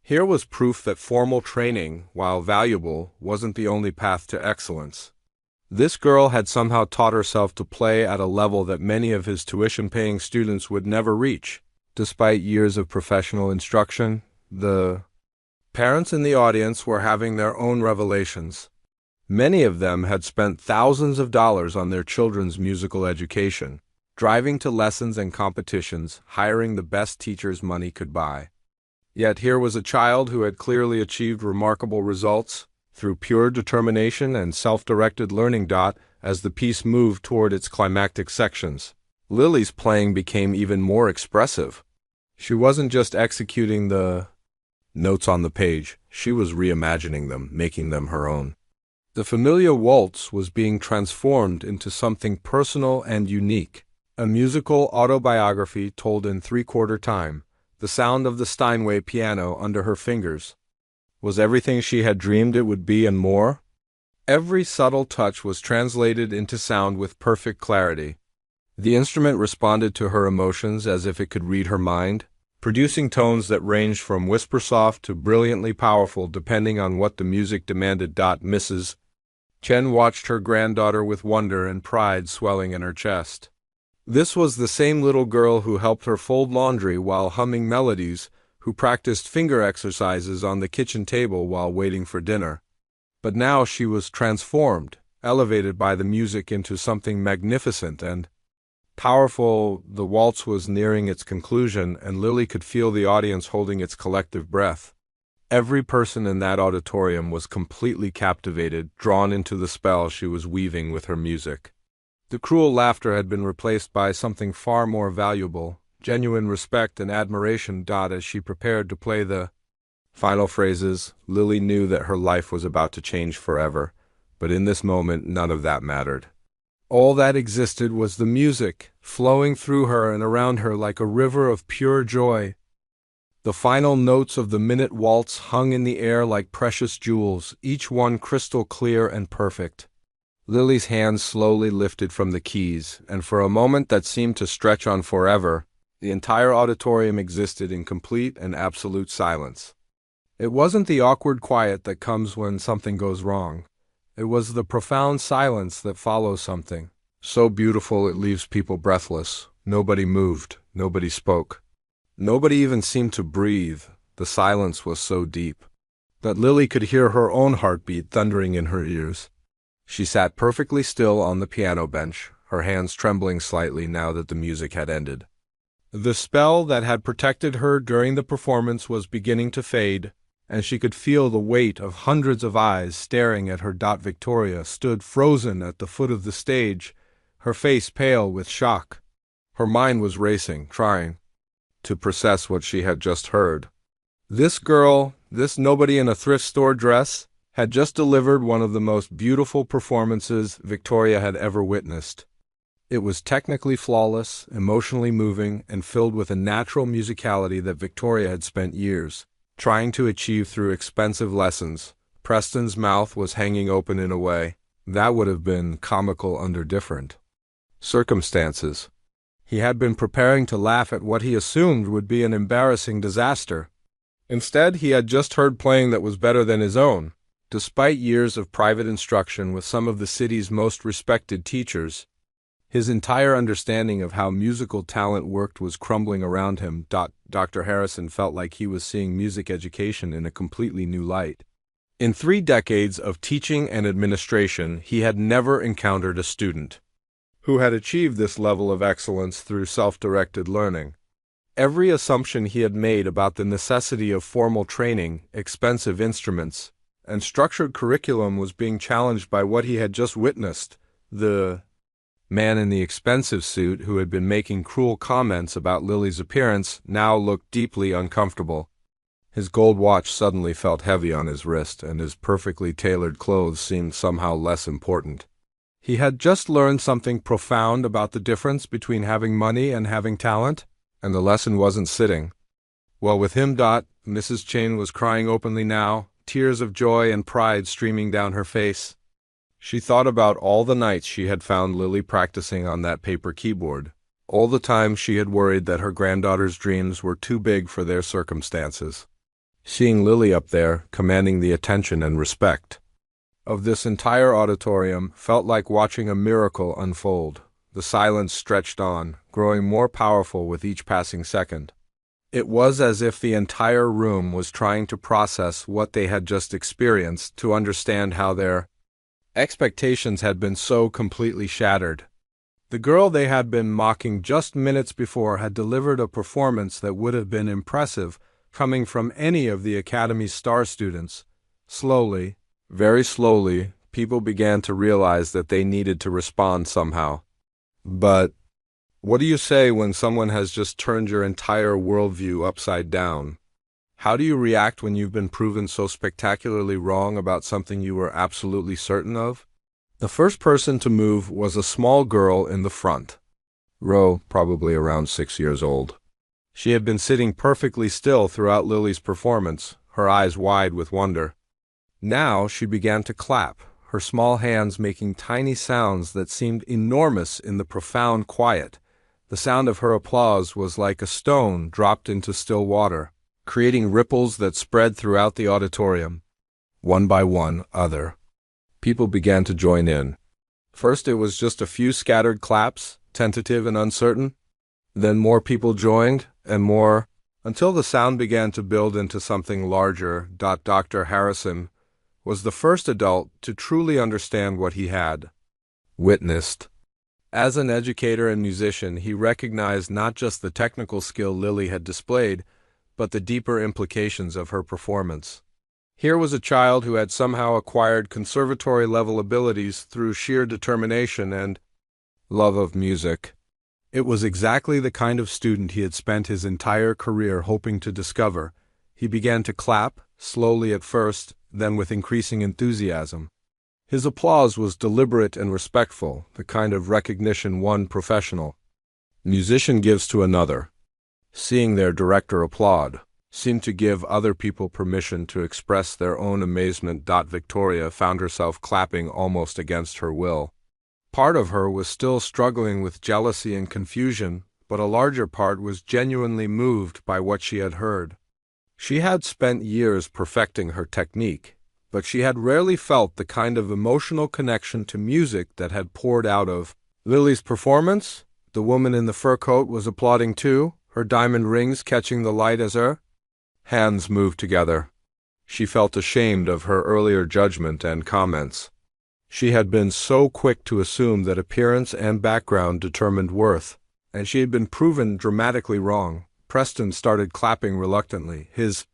Here was proof that formal training, while valuable, wasn't the only path to excellence. This girl had somehow taught herself to play at a level that many of his tuition-paying students would never reach. Despite years of professional instruction, the parents in the audience were having their own revelations. Many of them had spent thousands of dollars on their children's musical education, driving to lessons and competitions, hiring the best teachers money could buy. Yet here was a child who had clearly achieved remarkable results through pure determination and self-directed learning. As the piece moved toward its climactic sections, Lily's playing became even more expressive. She wasn't just executing the notes on the page, she was reimagining them, making them her own. The familiar waltz was being transformed into something personal and unique, a musical autobiography told in three-quarter time, the sound of the Steinway piano under her fingers was everything she had dreamed it would be and more. Every subtle touch was translated into sound with perfect clarity. The instrument responded to her emotions as if it could read her mind, producing tones that ranged from whisper-soft to brilliantly powerful depending on what the music demanded. Mrs. Chen watched her granddaughter with wonder and pride swelling in her chest. This was the same little girl who helped her fold laundry while humming melodies, who practiced finger exercises on the kitchen table while waiting for dinner. But now she was transformed, elevated by the music into something magnificent and powerful. The waltz was nearing its conclusion, and Lily could feel the audience holding its collective breath. Every person in that auditorium was completely captivated, drawn into the spell she was weaving with her music. The cruel laughter had been replaced by something far more valuable, genuine respect and admiration. As she prepared to play the final phrases, Lily knew that her life was about to change forever, but in this moment none of that mattered. All that existed was the music, flowing through her and around her like a river of pure joy. The final notes of the minute waltz hung in the air like precious jewels, each one crystal clear and perfect. Lily's hands slowly lifted from the keys, and for a moment that seemed to stretch on forever, the entire auditorium existed in complete and absolute silence. It wasn't the awkward quiet that comes when something goes wrong. It was the profound silence that follows something, so beautiful it leaves people breathless. Nobody moved, nobody spoke. Nobody even seemed to breathe. The silence was so deep that Lily could hear her own heartbeat thundering in her ears. She sat perfectly still on the piano bench, her hands trembling slightly now that the music had ended. The spell that had protected her during the performance was beginning to fade, and she could feel the weight of hundreds of eyes staring at her. Victoria stood frozen at the foot of the stage, her face pale with shock. Her mind was racing, trying to process what she had just heard. This girl, this nobody in a thrift store dress, had just delivered one of the most beautiful performances Victoria had ever witnessed. It was technically flawless, emotionally moving, and filled with a natural musicality that Victoria had spent years trying to achieve through expensive lessons. Preston's mouth was hanging open in a way that would have been comical under different circumstances. He had been preparing to laugh at what he assumed would be an embarrassing disaster. Instead, he had just heard playing that was better than his own. Despite years of private instruction with some of the city's most respected teachers, his entire understanding of how musical talent worked was crumbling around him. Dr. Harrison felt like he was seeing music education in a completely new light. In 3 decades of teaching and administration, he had never encountered a student who had achieved this level of excellence through self-directed learning. Every assumption he had made about the necessity of formal training, expensive instruments, and structured curriculum was being challenged by what he had just witnessed. The man in the expensive suit, who had been making cruel comments about Lily's appearance, now looked deeply uncomfortable. His gold watch suddenly felt heavy on his wrist, and his perfectly tailored clothes seemed somehow less important. He had just learned something profound about the difference between having money and having talent, and the lesson wasn't sitting well with him. Mrs. Chen was crying openly now, tears of joy and pride streaming down her face. She thought about all the nights she had found Lily practicing on that paper keyboard, all the time she had worried that her granddaughter's dreams were too big for their circumstances. Seeing Lily up there, commanding the attention and respect of this entire auditorium felt like watching a miracle unfold. The silence stretched on, growing more powerful with each passing second. It was as if the entire room was trying to process what they had just experienced to understand how their expectations had been so completely shattered. The girl they had been mocking just minutes before had delivered a performance that would have been impressive coming from any of the Academy's star students. Slowly, very slowly, people began to realize that they needed to respond somehow. But what do you say when someone has just turned your entire worldview upside down? How do you react when you've been proven so spectacularly wrong about something you were absolutely certain of? The first person to move was a small girl in the front row, probably around 6 years old. She had been sitting perfectly still throughout Lily's performance, her eyes wide with wonder. Now she began to clap, her small hands making tiny sounds that seemed enormous in the profound quiet. The sound of her applause was like a stone dropped into still water, creating ripples that spread throughout the auditorium. One by one, other people began to join in. First it was just a few scattered claps, tentative and uncertain. Then more people joined, and more, until the sound began to build into something larger. Dr. Harrison was the first adult to truly understand what he had witnessed. As an educator and musician, he recognized not just the technical skill Lily had displayed, but the deeper implications of her performance. Here was a child who had somehow acquired conservatory-level abilities through sheer determination and love of music. It was exactly the kind of student he had spent his entire career hoping to discover. He began to clap, slowly at first, then with increasing enthusiasm. His applause was deliberate and respectful, the kind of recognition one professional musician gives to another. Seeing their director applaud seemed to give other people permission to express their own amazement. Victoria found herself clapping almost against her will. Part of her was still struggling with jealousy and confusion, but a larger part was genuinely moved by what she had heard. She had spent years perfecting her technique, but she had rarely felt the kind of emotional connection to music that had poured out of Lily's performance. The woman in the fur coat was applauding too, her diamond rings catching the light as her hands moved together. She felt ashamed of her earlier judgment and comments. She had been so quick to assume that appearance and background determined worth, and she had been proven dramatically wrong. Preston started clapping reluctantly, his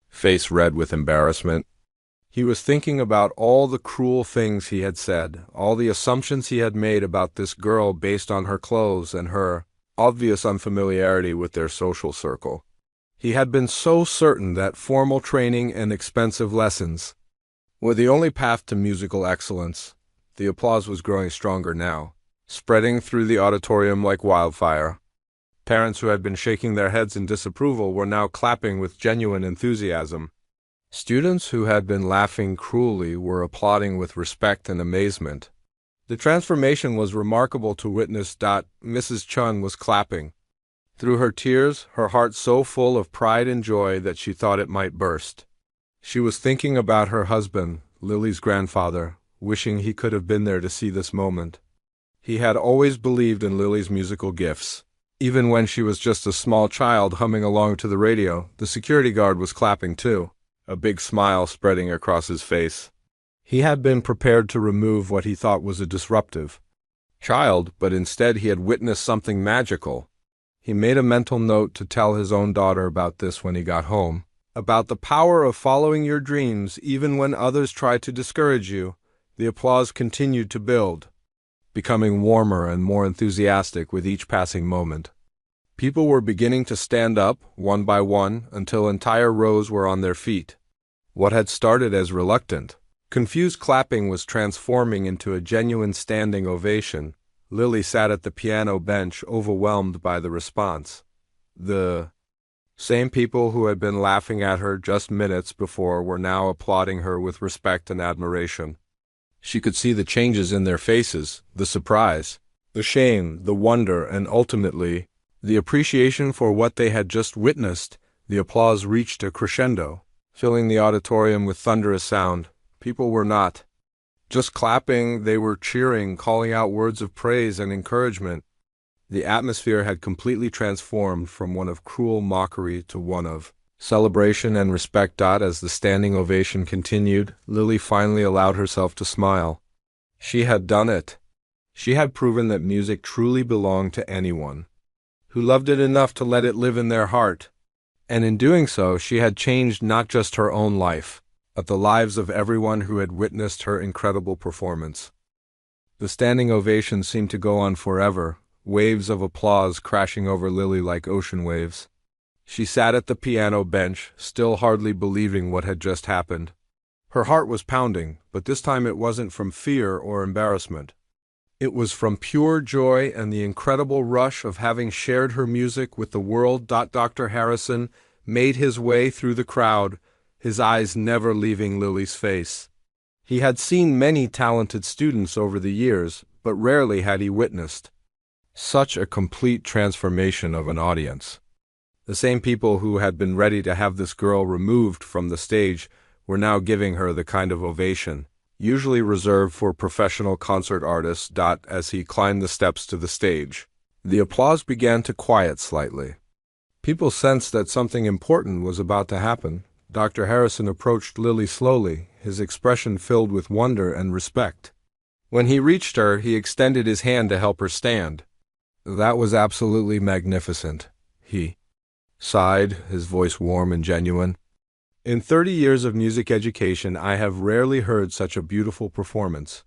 face red with embarrassment. He was thinking about all the cruel things he had said, all the assumptions he had made about this girl based on her clothes and her obvious unfamiliarity with their social circle. He had been so certain that formal training and expensive lessons were the only path to musical excellence. The applause was growing stronger now, spreading through the auditorium like wildfire. Parents who had been shaking their heads in disapproval were now clapping with genuine enthusiasm. Students who had been laughing cruelly were applauding with respect and amazement. The transformation was remarkable to witness. Mrs. Chun was clapping. Through her tears, her heart so full of pride and joy that she thought it might burst. She was thinking about her husband, Lily's grandfather, wishing he could have been there to see this moment. He had always believed in Lily's musical gifts. Even when she was just a small child humming along to the radio, the security guard was clapping too, a big smile spreading across his face. He had been prepared to remove what he thought was a disruptive child, but instead he had witnessed something magical. He made a mental note to tell his own daughter about this when he got home, about the power of following your dreams even when others try to discourage you. The applause continued to build, becoming warmer and more enthusiastic with each passing moment. People were beginning to stand up, one by one, until entire rows were on their feet. What had started as reluctant, confused clapping was transforming into a genuine standing ovation. Lily sat at the piano bench, overwhelmed by the response. The same people who had been laughing at her just minutes before were now applauding her with respect and admiration. She could see the changes in their faces, the surprise, the shame, the wonder, and ultimately, the appreciation for what they had just witnessed. The applause reached a crescendo, filling the auditorium with thunderous sound. People were not Just clapping, they were cheering, calling out words of praise and encouragement. The atmosphere had completely transformed from one of cruel mockery to one of celebration and respect. As the standing ovation continued, Lily finally allowed herself to smile. She had done it. She had proven that music truly belonged to anyone who loved it enough to let it live in their heart. And in doing so, she had changed not just her own life, but the lives of everyone who had witnessed her incredible performance. The standing ovation seemed to go on forever, waves of applause crashing over Lily like ocean waves. She sat at the piano bench, still hardly believing what had just happened. Her heart was pounding, but this time it wasn't from fear or embarrassment. It was from pure joy and the incredible rush of having shared her music with the world. Dr. Harrison made his way through the crowd, his eyes never leaving Lily's face. He had seen many talented students over the years, but rarely had he witnessed such a complete transformation of an audience. The same people who had been ready to have this girl removed from the stage were now giving her the kind of ovation usually reserved for professional concert artists. As he climbed the steps to the stage, the applause began to quiet slightly. People sensed that something important was about to happen. Dr. Harrison approached Lily slowly, his expression filled with wonder and respect. When he reached her, he extended his hand to help her stand. "That was absolutely magnificent," he sighed, his voice warm and genuine. "In 30 years of music education, I have rarely heard such a beautiful performance."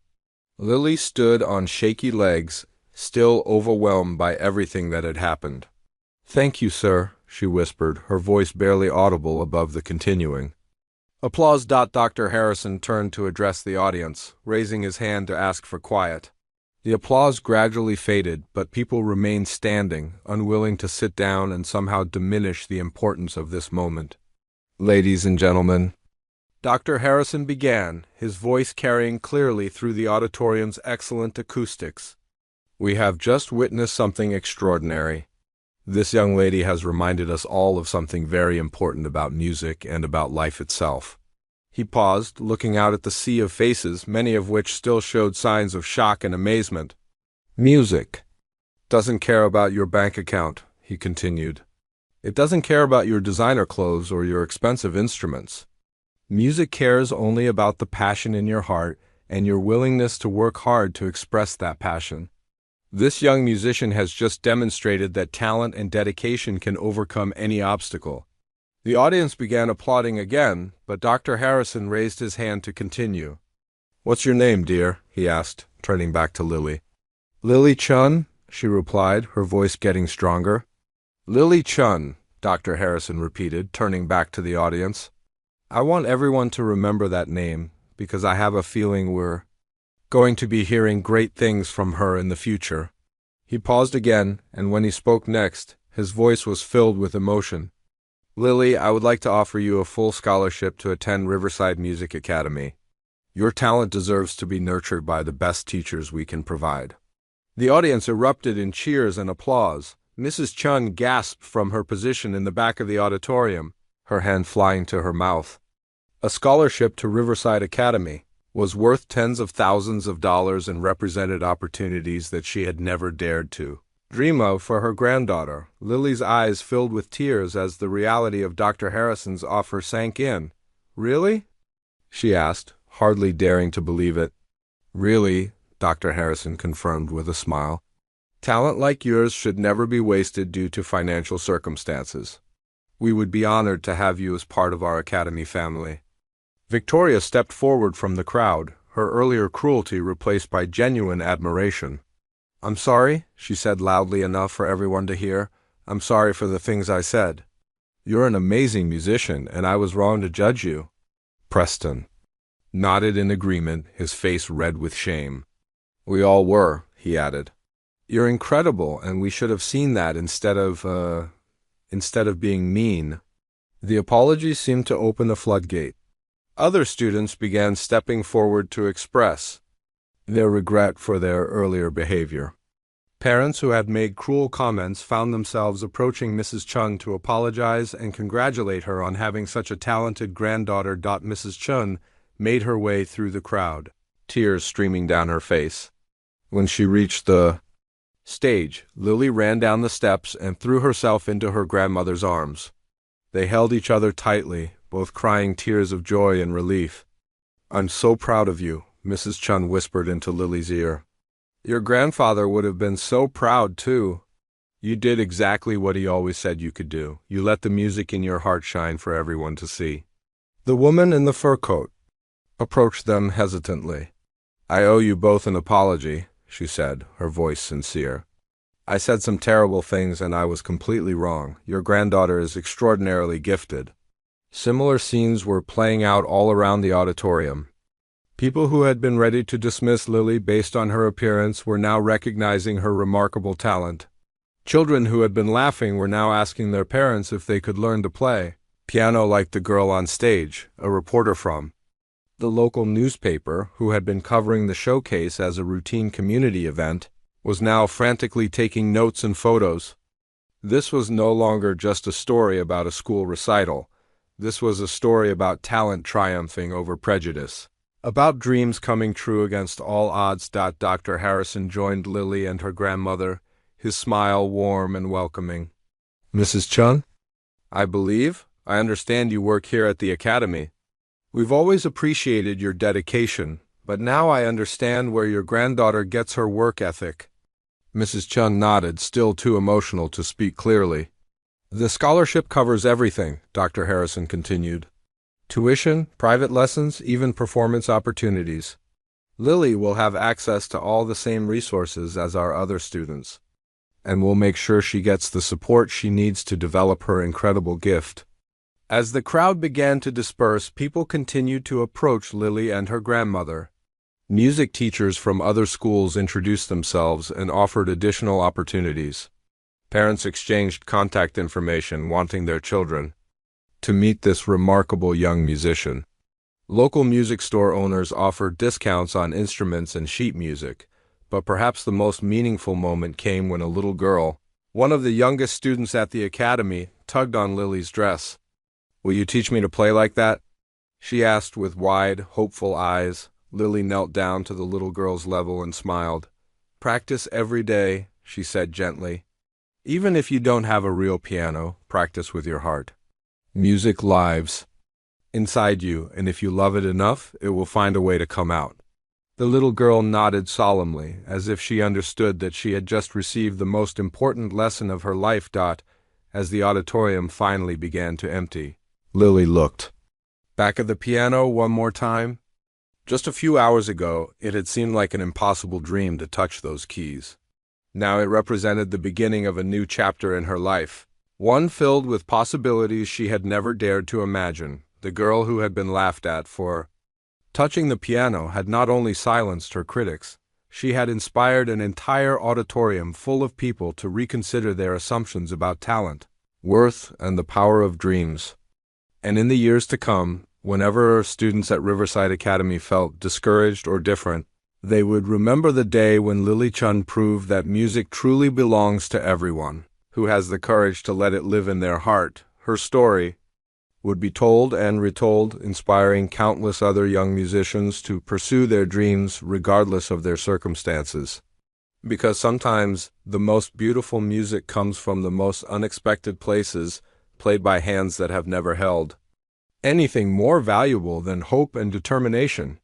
Lily stood on shaky legs, still overwhelmed by everything that had happened. "Thank you, sir," she whispered, her voice barely audible above the continuing applause. Dr. Harrison turned to address the audience, raising his hand to ask for quiet. The applause gradually faded, but people remained standing, unwilling to sit down and somehow diminish the importance of this moment. "Ladies and gentlemen," Dr. Harrison began, his voice carrying clearly through the auditorium's excellent acoustics, "we have just witnessed something extraordinary. This young lady has reminded us all of something very important about music and about life itself." He paused, looking out at the sea of faces, many of which still showed signs of shock and amazement. "Music doesn't care about your bank account," he continued. "It doesn't care about your designer clothes or your expensive instruments. Music cares only about the passion in your heart and your willingness to work hard to express that passion. This young musician has just demonstrated that talent and dedication can overcome any obstacle." The audience began applauding again, but Dr. Harrison raised his hand to continue. "What's your name, dear?" he asked, turning back to Lily. "Lily Chun," she replied, her voice getting stronger. "Lily Chun," Dr. Harrison repeated, turning back to the audience. "I want everyone to remember that name, because I have a feeling we're going to be hearing great things from her in the future." He paused again, and when he spoke next, his voice was filled with emotion. "Lily, I would like to offer you a full scholarship to attend Riverside Music Academy. Your talent deserves to be nurtured by the best teachers we can provide." The audience erupted in cheers and applause. Mrs. Chun gasped from her position in the back of the auditorium, her hand flying to her mouth. A scholarship to Riverside Academy was worth tens of thousands of dollars and represented opportunities that she had never dared to dream of for her granddaughter. Lily's eyes filled with tears as the reality of Dr. Harrison's offer sank in. "Really?" she asked, hardly daring to believe it. "Really," Dr. Harrison confirmed with a smile. "Talent like yours should never be wasted due to financial circumstances. We would be honored to have you as part of our academy family." Victoria stepped forward from the crowd, her earlier cruelty replaced by genuine admiration. "I'm sorry," she said loudly enough for everyone to hear. "I'm sorry for the things I said. You're an amazing musician, and I was wrong to judge you." Preston nodded in agreement, his face red with shame. "We all were," he added. "You're incredible, and we should have seen that instead of being mean." The apology seemed to open a floodgate. Other students began stepping forward to express their regret for their earlier behavior. Parents who had made cruel comments found themselves approaching Mrs. Chun to apologize and congratulate her on having such a talented granddaughter. Mrs. Chun made her way through the crowd, tears streaming down her face. When she reached the stage, Lily ran down the steps and threw herself into her grandmother's arms. They held each other tightly, both crying tears of joy and relief. "I'm so proud of you," Mrs. Chun whispered into Lily's ear. "Your grandfather would have been so proud, too. You did exactly what he always said you could do. You let the music in your heart shine for everyone to see." The woman in the fur coat approached them hesitantly. "I owe you both an apology," she said, her voice sincere. "I said some terrible things and I was completely wrong. Your granddaughter is extraordinarily gifted." Similar scenes were playing out all around the auditorium. People who had been ready to dismiss Lily based on her appearance were now recognizing her remarkable talent. Children who had been laughing were now asking their parents if they could learn to play piano like the girl on stage, a reporter from the local newspaper, who had been covering the showcase as a routine community event, was now frantically taking notes and photos. This was no longer just a story about a school recital. This was a story about talent triumphing over prejudice, about dreams coming true against all odds. Dr. Harrison joined Lily and her grandmother, his smile warm and welcoming. "Mrs. Chun, I understand you work here at the academy. We've always appreciated your dedication, but now I understand where your granddaughter gets her work ethic." Mrs. Chun nodded, still too emotional to speak clearly. "The scholarship covers everything," Dr. Harrison continued. "Tuition, private lessons, even performance opportunities. Lily will have access to all the same resources as our other students, and we'll make sure she gets the support she needs to develop her incredible gift." As the crowd began to disperse, people continued to approach Lily and her grandmother. Music teachers from other schools introduced themselves and offered additional opportunities. Parents exchanged contact information, wanting their children to meet this remarkable young musician. Local music store owners offered discounts on instruments and sheet music, but perhaps the most meaningful moment came when a little girl, one of the youngest students at the academy, tugged on Lily's dress. "Will you teach me to play like that?" she asked with wide, hopeful eyes. Lily knelt down to the little girl's level and smiled. "Practice every day," she said gently. "Even if you don't have a real piano, practice with your heart. Music lives inside you, and if you love it enough, it will find a way to come out." The little girl nodded solemnly, as if she understood that she had just received the most important lesson of her life. As the auditorium finally began to empty, Lily looked back at the piano one more time. Just a few hours ago, it had seemed like an impossible dream to touch those keys. Now it represented the beginning of a new chapter in her life, one filled with possibilities she had never dared to imagine. The girl who had been laughed at for touching the piano had not only silenced her critics, she had inspired an entire auditorium full of people to reconsider their assumptions about talent, worth, and the power of dreams. And in the years to come, whenever students at Riverside Academy felt discouraged or different, they would remember the day when Lily Chun proved that music truly belongs to everyone who has the courage to let it live in their heart. Her story would be told and retold, inspiring countless other young musicians to pursue their dreams regardless of their circumstances. Because sometimes the most beautiful music comes from the most unexpected places, played by hands that have never held anything more valuable than hope and determination.